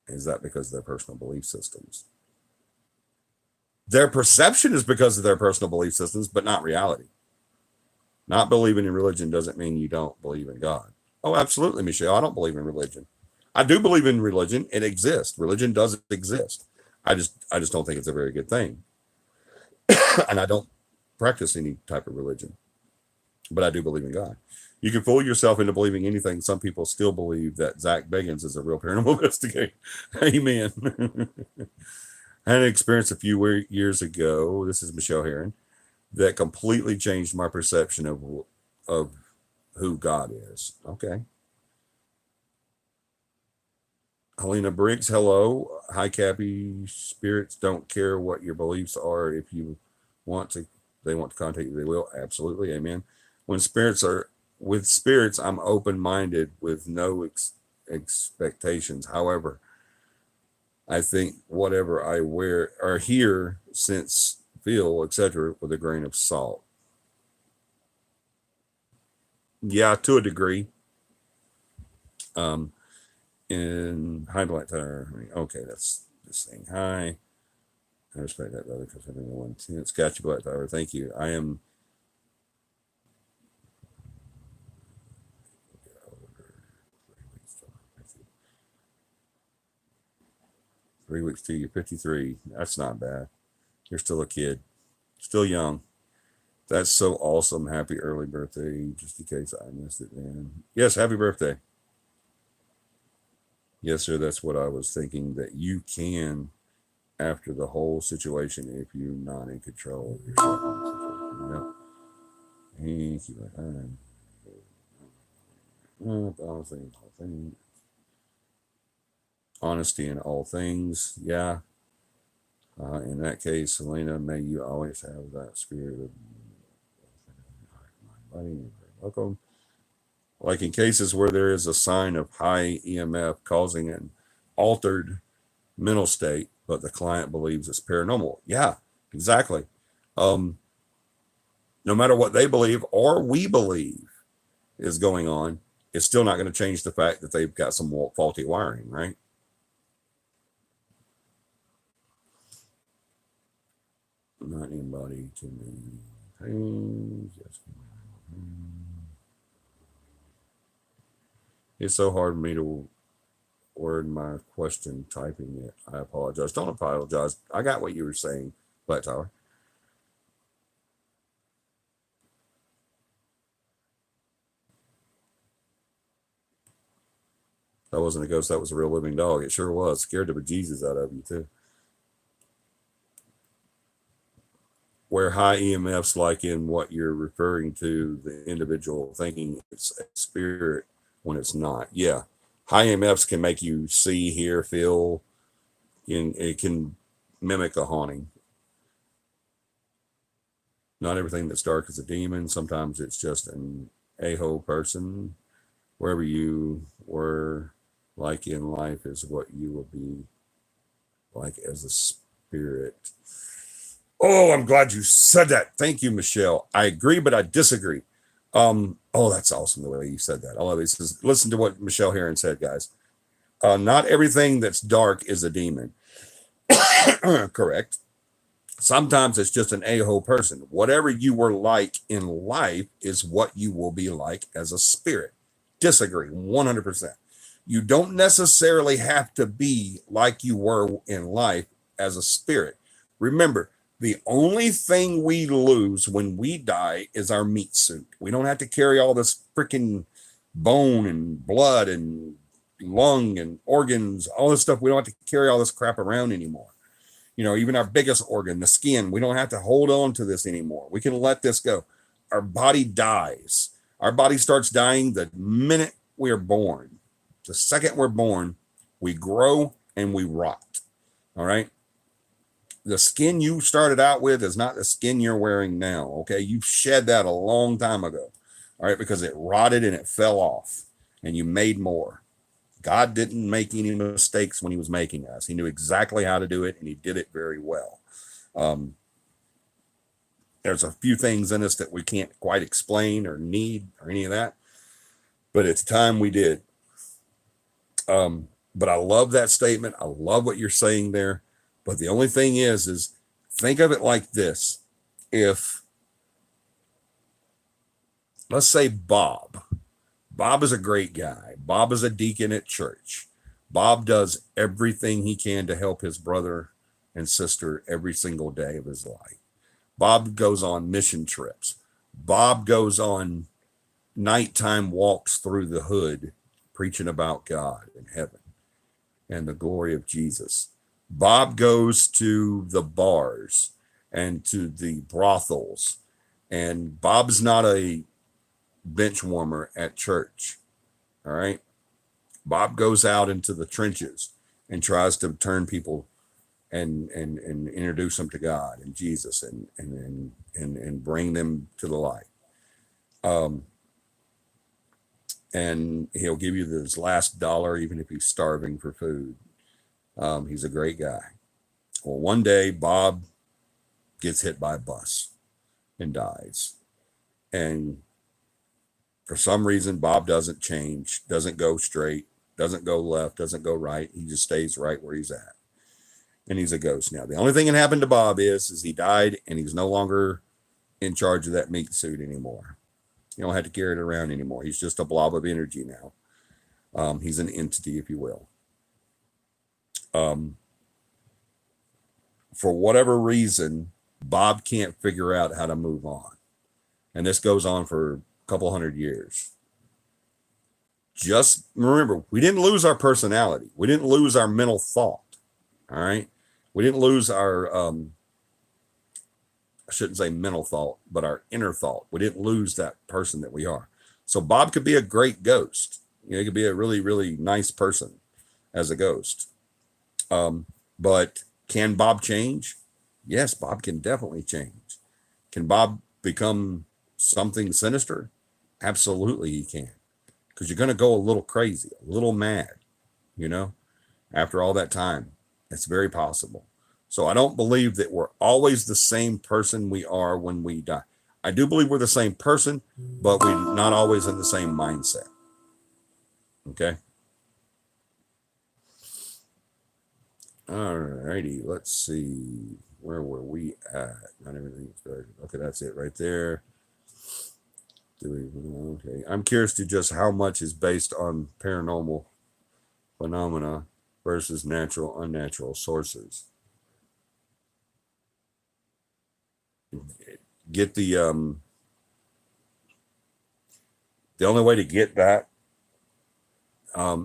Is that because of their personal belief systems? Their perception is because of their personal belief systems, but not reality. Not believing in religion doesn't mean you don't believe in God. Oh, absolutely, Michelle. I don't believe in religion. I do believe in religion. It exists. Religion does exist. I just don't think it's a very good thing. And I don't practice any type of religion. But I do believe in God. You can fool yourself into believing anything. Some people still believe that Zach Bagans is a real paranormal investigator. Amen. I had an experience a few years ago. This is Michelle Heron, that completely changed my perception of who God is. Okay. Helena Briggs, hello. Hi, CAPI. Spirits don't care what your beliefs are. If you want to, they want to contact you, they will. Absolutely. Amen. With spirits, I'm open-minded with no expectations. However, I think whatever I wear or hear, sense, feel, etc., with a grain of salt. Yeah, to a degree. In hi, Black Tire. Okay, that's just saying hi. I respect that, brother, because I didn't want to. It's got you, Black Tire. Thank you. I am. 3 weeks till you're 53. That's not bad. You're still a kid, still young. That's so awesome. Happy early birthday, just in case I missed it, man. Yes, happy birthday. Yes, sir. That's what I was thinking, that you can, after the whole situation, if you're not in control of yourself in the situation. Yep. Thank you. All things. Honesty in all things. Yeah. In that case, Selena, may you always have that spirit of money. Welcome. Like in cases where there is a sign of high EMF causing an altered mental state, but the client believes it's paranormal. Yeah, exactly. No matter what they believe or we believe is going on, it's still not going to change the fact that they've got some faulty wiring, right? Not anybody to me. Things. Yes. It's so hard for me to word my question typing it. I apologize. Don't apologize. I got what you were saying, Black Tower. That wasn't a ghost. That was a real living dog. It sure was. Scared the bejesus out of you, too. Where high EMFs, like in what you're referring to, the individual thinking it's a spirit when it's not. Yeah. High EMFs can make you see, hear, feel, and it can mimic a haunting. Not everything that's dark is a demon. Sometimes it's just an a-hole person. Wherever you were like in life is what you will be like as a spirit. Oh, I'm glad you said that. Thank you, Michelle. I agree, but I disagree. Oh, that's awesome the way you said that. I love it. It says, listen to what Michelle Heron said, guys. Not everything that's dark is a demon. Correct. Sometimes it's just an a-hole person. Whatever you were like in life is what you will be like as a spirit. Disagree 100%. You don't necessarily have to be like you were in life as a spirit. Remember, the only thing we lose when we die is our meat suit. We don't have to carry all this freaking bone and blood and lung and organs, all this stuff. We don't have to carry all this crap around anymore. You know, even our biggest organ, the skin, we don't have to hold on to this anymore. We can let this go. Our body dies. Our body starts dying the minute we are born. The second we're born, we grow and we rot. All right. The skin you started out with is not the skin you're wearing now. Okay. You've shed that a long time ago. All right. Because it rotted and it fell off and you made more. God didn't make any mistakes when he was making us. He knew exactly how to do it, and he did it very well. There's a few things in us that we can't quite explain or need or any of that, but it's time we did. But I love that statement. I love what you're saying there. But the only thing is think of it like this. If, let's say Bob is a great guy. Bob is a deacon at church. Bob does everything he can to help his brother and sister every single day of his life. Bob goes on mission trips. Bob goes on nighttime walks through the hood preaching about God and heaven and the glory of Jesus. Bob goes to the bars and to the brothels. And Bob's not a bench warmer at church. All right. Bob goes out into the trenches and tries to turn people and introduce them to God and Jesus and bring them to the light. And he'll give you his last dollar, even if he's starving for food. He's a great guy. Well, one day Bob gets hit by a bus and dies. And for some reason, Bob doesn't change, doesn't go straight, doesn't go left, doesn't go right. He just stays right where he's at. And he's a ghost now. The only thing that happened to Bob is he died and he's no longer in charge of that meat suit anymore. You don't have to carry it around anymore. He's just a blob of energy now. He's an entity, if you will. For whatever reason, Bob can't figure out how to move on. And this goes on for a couple hundred years. Just remember, we didn't lose our personality. We didn't lose our mental thought. All right. We didn't lose our, I shouldn't say mental thought, but our inner thought. We didn't lose that person that we are. So Bob could be a great ghost. You know, he could be a really, really nice person as a ghost. But can Bob change? Yes, Bob can definitely change. Can Bob become something sinister? Absolutely he can. Because you're going to go a little crazy, a little mad, you know, after all that time. It's very possible. So I don't believe that we're always the same person we are when we die. I do believe we're the same person, but we're not always in the same mindset. Okay. All righty. Let's see. Where were we at? Not everything started. Okay, that's it right there. Okay. I'm curious to just how much is based on paranormal phenomena versus natural, unnatural sources. Get the only way to get that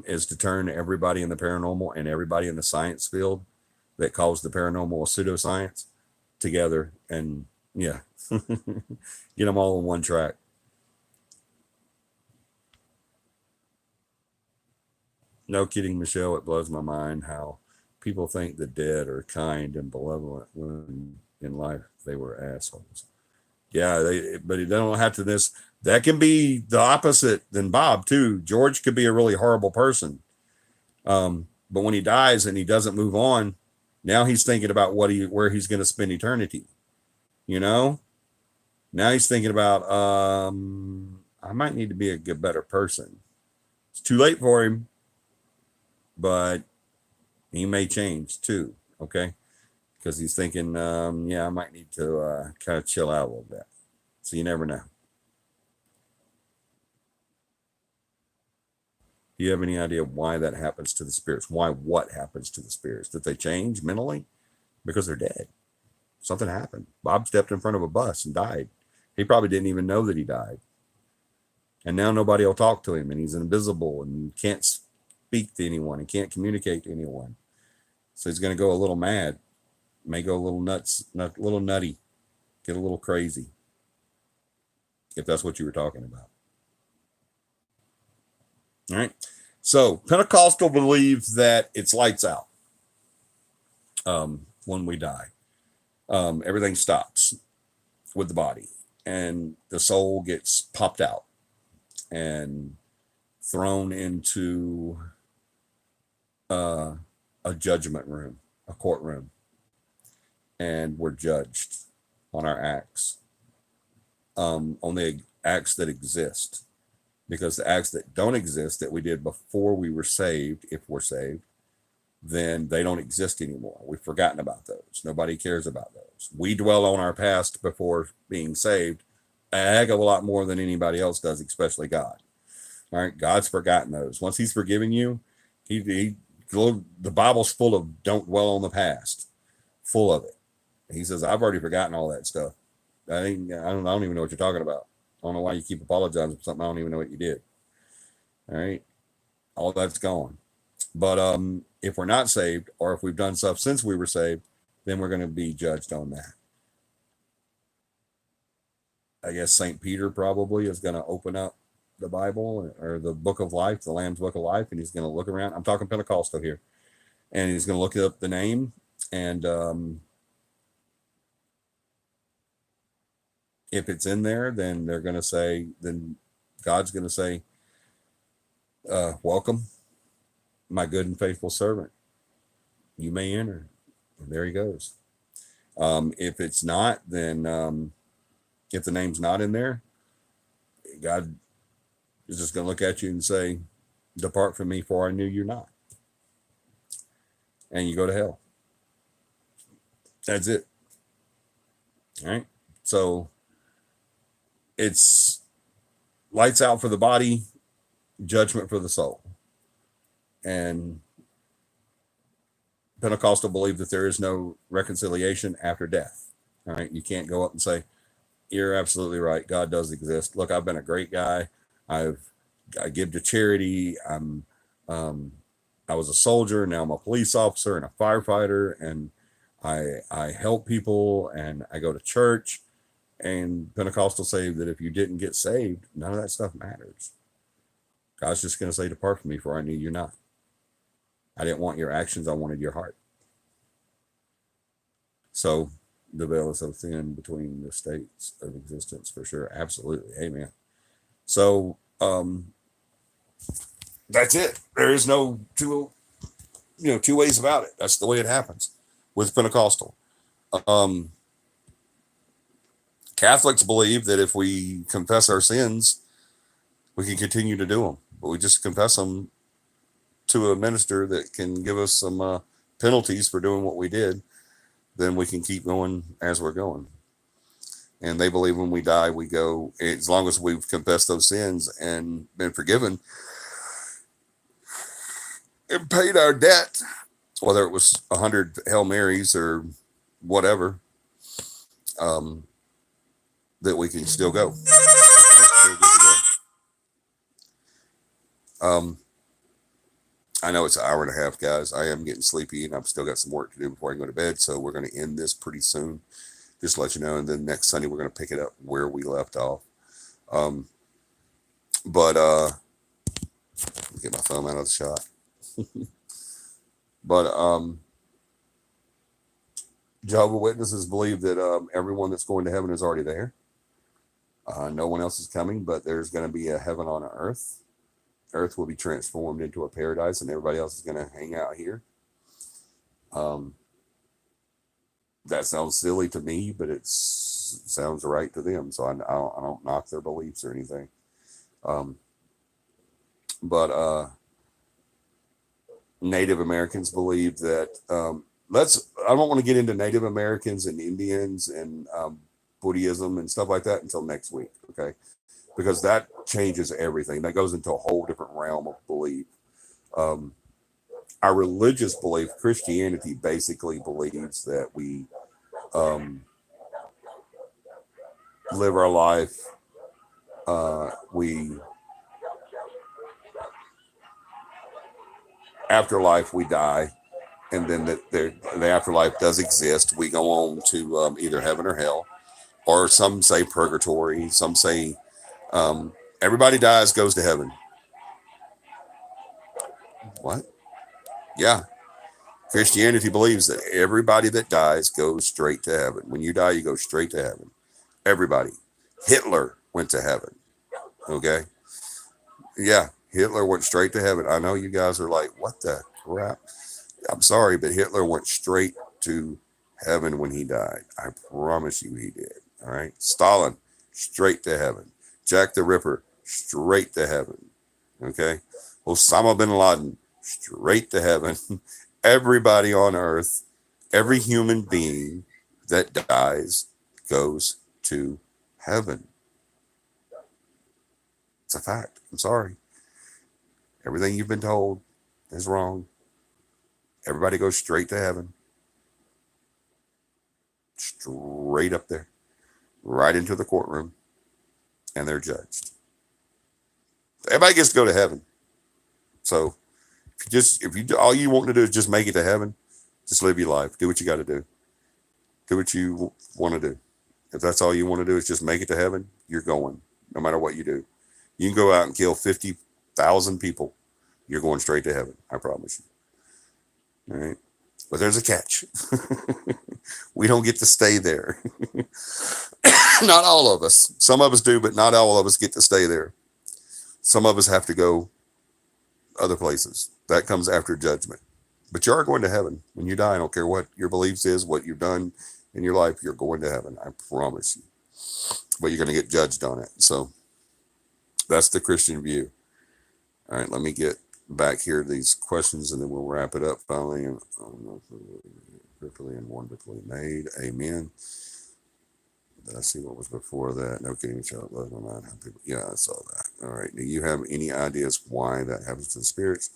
is to turn everybody in the paranormal and everybody in the science field that calls the paranormal a pseudoscience together, and yeah, get them all on one track. No kidding, Michelle. It blows my mind how people think the dead are kind and benevolent when in life they were assholes. Yeah, but they don't have to this. That can be the opposite than Bob too. George could be a really horrible person, but when he dies and he doesn't move on, now he's thinking about where he's going to spend eternity. You know, now he's thinking about I might need to be a good, better person. It's too late for him, but he may change too. Okay, because he's thinking, yeah, I might need to kind of chill out a little bit. So you never know. Do you have any idea why that happens to the spirits? Why what happens to the spirits? That they change mentally? Because they're dead. Something happened. Bob stepped in front of a bus and died. He probably didn't even know that he died. And now nobody will talk to him, and he's invisible and can't speak to anyone and can't communicate to anyone. So he's going to go a little mad, may go a little nuts, a little nutty, get a little crazy, if that's what you were talking about. All right. So Pentecostal believes that it's lights out when we die. Everything stops with the body, and the soul gets popped out and thrown into a judgment room, a courtroom, and we're judged on our acts, on the acts that exist. Because the acts that don't exist that we did before we were saved, if we're saved, then they don't exist anymore. We've forgotten about those. Nobody cares about those. We dwell on our past before being saved a heck of a lot more than anybody else does, especially God. All right, God's forgotten those. Once He's forgiven you, the Bible's full of don't dwell on the past, full of it. He says, I've already forgotten all that stuff. I don't even know what you're talking about. I don't know why you keep apologizing for something I don't even know what you did. All right, all that's gone. But if we're not saved, or if we've done stuff since we were saved, then we're going to be judged on that. I guess St. Peter probably is going to open up the Bible or the book of life, the Lamb's book of life, and he's going to look around. I'm talking Pentecostal here. And he's going to look up the name, and if it's in there, then they're going to say, then God's going to say, welcome, my good and faithful servant. You may enter. And there he goes. If it's not, then if the name's not in there, God is just going to look at you and say, depart from me, for I knew you're not. And you go to hell. That's it. All right. So it's lights out for the body, judgment for the soul. And Pentecostal believe that there is no reconciliation after death. All right. You can't go up and say, you're absolutely right. God does exist. Look, I've been a great guy. I give to charity. I was a soldier. Now I'm a police officer and a firefighter, and I help people, and I go to church. And Pentecostals say that if you didn't get saved, none of that stuff matters. God's just going to say, depart from me, for I knew you're not. I didn't want your actions. I wanted your heart. So the veil is so thin between the states of existence, for sure. Absolutely. Amen. So that's it. There is no two ways about it. That's the way it happens with Pentecostal. Catholics believe that if we confess our sins, we can continue to do them, but we just confess them to a minister that can give us some penalties for doing what we did. Then we can keep going as we're going. And they believe when we die, we go, as long as we've confessed those sins and been forgiven and paid our debt, whether it was 100 Hail Marys or whatever, um, that we can still go. Still good to go. I know it's an hour and a half, guys. I am getting sleepy and I've still got some work to do before I go to bed. So we're going to end this pretty soon. Just to let you know. And then next Sunday, we're going to pick it up where we left off. But get my thumb out of the shot. But Jehovah's Witnesses believe that everyone that's going to heaven is already there. No one else is coming, but there's going to be a heaven on earth. Earth will be transformed into a paradise, and everybody else is going to hang out here. That sounds silly to me, but it sounds right to them. So I don't knock their beliefs or anything. But Native Americans believe that I don't want to get into Native Americans and Indians and Buddhism and stuff like that until next week, okay? Because that changes everything. That goes into a whole different realm of belief. Our religious belief, Christianity, basically believes that we live our life. Afterlife, we die, and then the afterlife does exist. We go on to either heaven or hell, or some say purgatory. Some say everybody dies, goes to heaven. What? Yeah. Christianity believes that everybody that dies goes straight to heaven. When you die, you go straight to heaven. Everybody. Hitler went to heaven. Okay? Yeah, Hitler went straight to heaven. I know you guys are like, what the crap? I'm sorry, but Hitler went straight to heaven when he died. I promise you he did. All right? Stalin, straight to heaven. Jack the Ripper, straight to heaven. Okay? Osama bin Laden, straight to heaven. Everybody on earth, every human being that dies goes to heaven. It's a fact. I'm sorry. Everything you've been told is wrong. Everybody goes straight to heaven. Straight up there. Right into the courtroom. And they're judged. Everybody gets to go to heaven. So if all you want to do is just make it to heaven, just live your life. Do what you got to do. Do what you want to do. If that's all you want to do is just make it to heaven, you're going, no matter what you do. You can go out and kill 50,000 people. You're going straight to heaven. I promise you. All right. But there's a catch. We don't get to stay there. Not all of us. Some of us do, but not all of us get to stay there. Some of us have to go other places. That comes after judgment. But you are going to heaven when you die. I don't care what your beliefs is, what you've done in your life, you're going to heaven. I promise you. But you're going to get judged on it. So that's the Christian view. All right, let me get back here to these questions and then we'll wrap it up finally. Fearfully and wonderfully made. Amen. Did I see what was before that? No kidding, child love my mind. Yeah, I saw that. All right. Do you have any ideas why that happens to the spirits?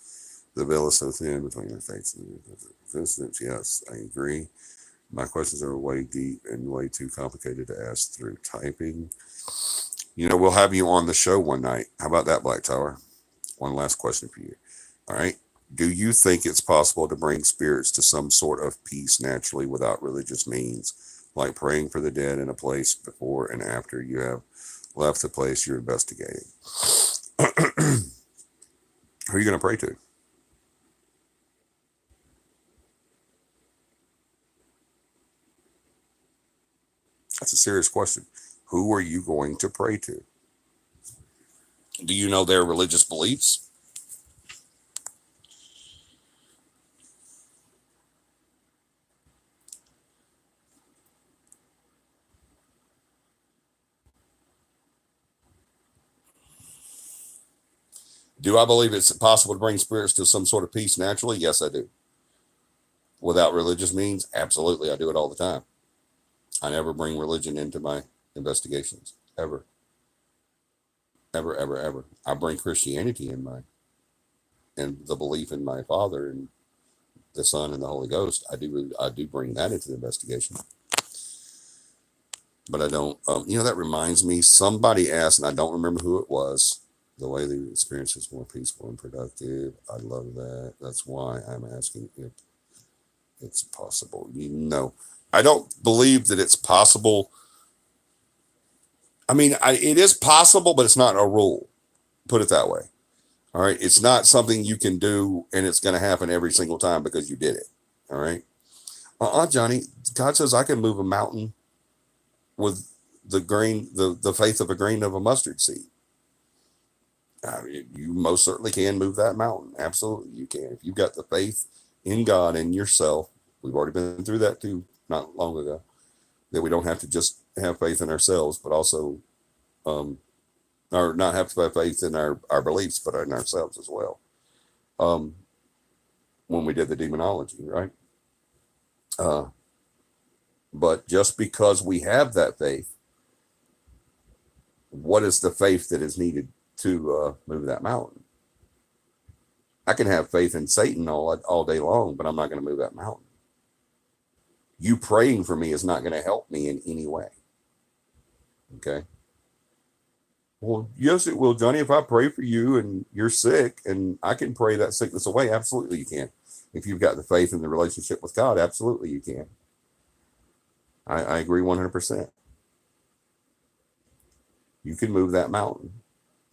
The veil is so thin between their fates and existence. Yes, I agree. My questions are way deep and way too complicated to ask through typing. We'll have you on the show one night. How about that, Black Tower? One last question for you. All right. Do you think it's possible to bring spirits to some sort of peace naturally without religious means, like praying for the dead in a place before and after you have left the place you're investigating? Who are you going to pray to? That's a serious question. Who are you going to pray to? Do you know their religious beliefs? Do I believe it's possible to bring spirits to some sort of peace naturally? Yes, I do. Without religious means? Absolutely. I do it all the time. I never bring religion into my Investigations. Ever. Ever, ever, ever. I bring Christianity in my, and the belief in my Father and the Son and the Holy Ghost. I do bring that into the investigation. But I don't, that reminds me, somebody asked, and I don't remember who it was, the way the experience is more peaceful and productive. I love that. That's why I'm asking if it's possible. I don't believe that it's possible. I mean, it is possible, but it's not a rule. Put it that way. All right. It's not something you can do and it's going to happen every single time because you did it. All right. Johnny, God says I can move a mountain with the faith of a grain of a mustard seed. You most certainly can move that mountain. Absolutely, you can. If you've got the faith in God and yourself, we've already been through that too, not long ago, that we don't have to just have faith in ourselves, but also, or not have to have faith in our beliefs, but in ourselves as well. When we did the demonology, right? But just because we have that faith, what is the faith that is needed to move that mountain? I can have faith in Satan all day long, but I'm not going to move that mountain. You praying for me is not going to help me in any way. Okay. Well, yes, it will, Johnny. If I pray for you and you're sick and I can pray that sickness away, absolutely you can. If you've got the faith in the relationship with God, absolutely you can. I agree 100%. You can move that mountain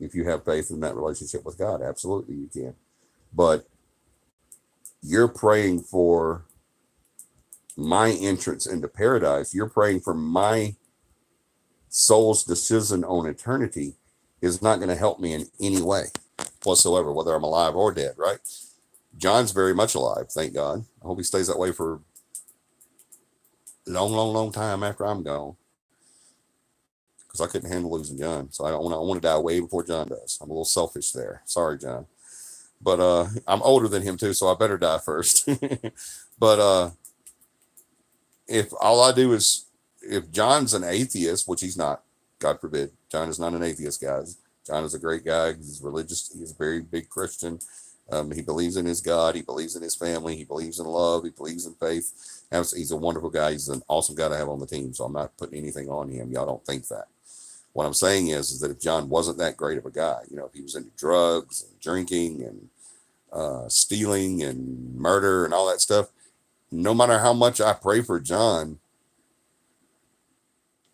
if you have faith in that relationship with God. Absolutely you can. But you're praying for my entrance into paradise. You're praying for my soul's decision on eternity is not going to help me in any way whatsoever, whether I'm alive or dead, right? John's very much alive, thank God. I hope he stays that way for a long, long, long time after I'm gone. Because I couldn't handle losing John. So I want to die way before John does. I'm a little selfish there. Sorry, John. But I'm older than him too, so I better die first. But if all I do is, if John's an atheist, which he's not, God forbid, John is not an atheist, guys. John is a great guy. He's religious. He's a very big Christian. He believes in his God. He believes in his family. He believes in love. He believes in faith. He's a wonderful guy. He's an awesome guy to have on the team. So I'm not putting anything on him. Y'all don't think that. What I'm saying is that if John wasn't that great of a guy, if he was into drugs and drinking and stealing and murder and all that stuff, no matter how much I pray for John,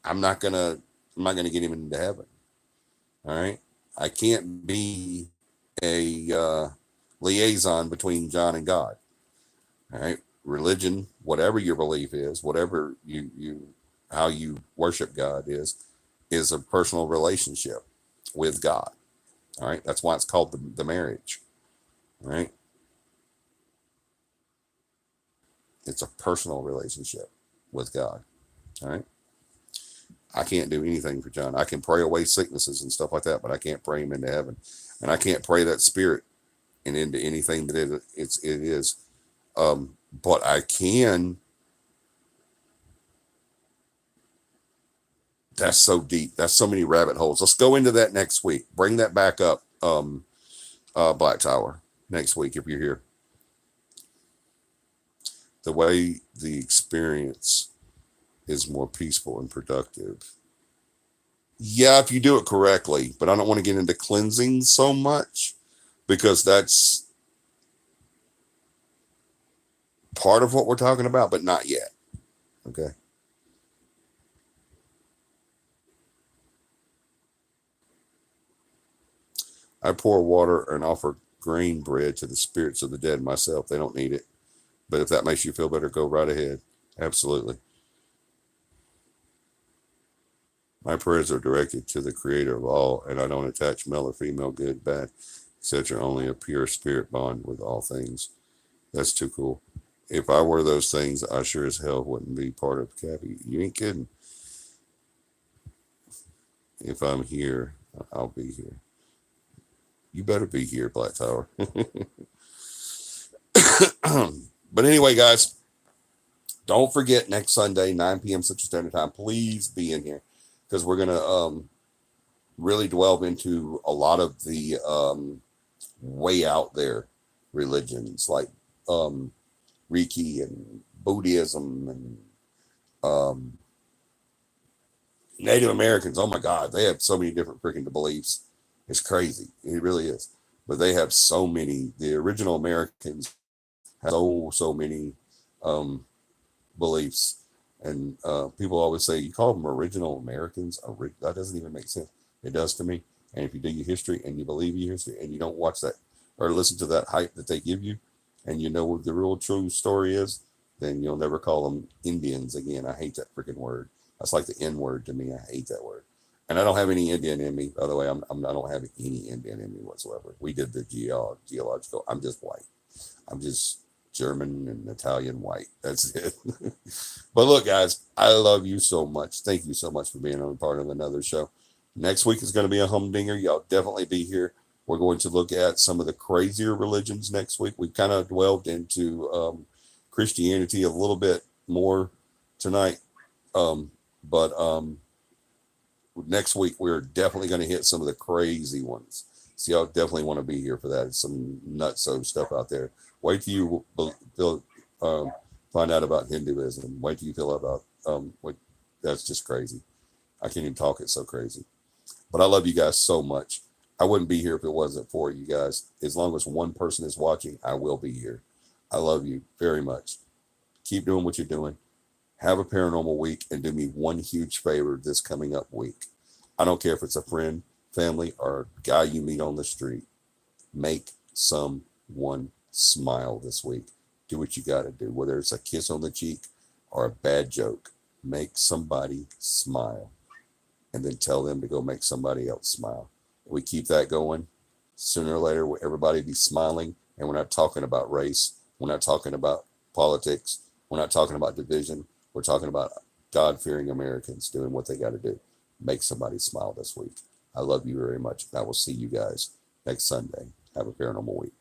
I'm not gonna get him into heaven. All right. I can't be a liaison between John and God. All right. Religion, whatever your belief is, whatever how you worship God is a personal relationship with God. All right. That's why it's called the marriage. All right. It's a personal relationship with God. All right. I can't do anything for John. I can pray away sicknesses and stuff like that, but I can't pray him into heaven. And I can't pray that spirit and into anything that it is. But I can. That's so deep. That's so many rabbit holes. Let's go into that next week. Bring that back up, Black Tower, next week if you're here. The way the experience is more peaceful and productive. Yeah, if you do it correctly, but I don't want to get into cleansing so much because that's part of what we're talking about, but not yet. Okay. I pour water and offer grain bread to the spirits of the dead myself. They don't need it. But if that makes you feel better, go right ahead. Absolutely. My prayers are directed to the creator of all, and I don't attach male or female, good, bad, etc. Only a pure spirit bond with all things. That's too cool. If I were those things, I sure as hell wouldn't be part of CAPI. You ain't kidding. If I'm here, I'll be here. You better be here, Black Tower. But anyway, guys, don't forget next Sunday, 9 p.m. Central Standard Time. Please be in here. because we're gonna really delve into a lot of the way out there religions like Reiki and Buddhism and Native Americans. Oh my God, they have so many different freaking beliefs. It's crazy. It really is. But they have so many. The original Americans have so many um, beliefs, and people always say you call them original Americans. That doesn't even make sense. It does to me. And if you do your history and you believe your history and you don't watch that or listen to that hype that they give you, and you know what the real true story is, then you'll never call them Indians again. I hate that freaking word. That's like the N word to me. I hate that word. And I don't have any Indian in me. By the way, I don't have any Indian in me whatsoever. We did the geological. I'm just white. I'm just German and Italian white. That's it. But look, guys, I love you so much. Thank you so much for being on part of another show. Next week is going to be a humdinger. Y'all definitely be here. We're going to look at some of the crazier religions next week. We kind of delved into Christianity a little bit more tonight. But next week, we're definitely going to hit some of the crazy ones. So y'all definitely want to be here for that. It's some nutso stuff out there. Wait till you find out about Hinduism. Wait till you feel about what. That's just crazy. I can't even talk. It's so crazy. But I love you guys so much. I wouldn't be here if it wasn't for you guys. As long as one person is watching, I will be here. I love you very much. Keep doing what you're doing. Have a paranormal week and do me one huge favor this coming up week. I don't care if it's a friend, family, or a guy you meet on the street. Make someone smile this week. Do what you got to do, whether it's a kiss on the cheek or a bad joke. Make somebody smile and then tell them to go make somebody else smile. If we keep that going, sooner or later, everybody be smiling. And we're not talking about race. We're not talking about politics. We're not talking about division. We're talking about God-fearing Americans doing what they got to do. Make somebody smile this week. I love you very much. I will see you guys next Sunday. Have a paranormal week.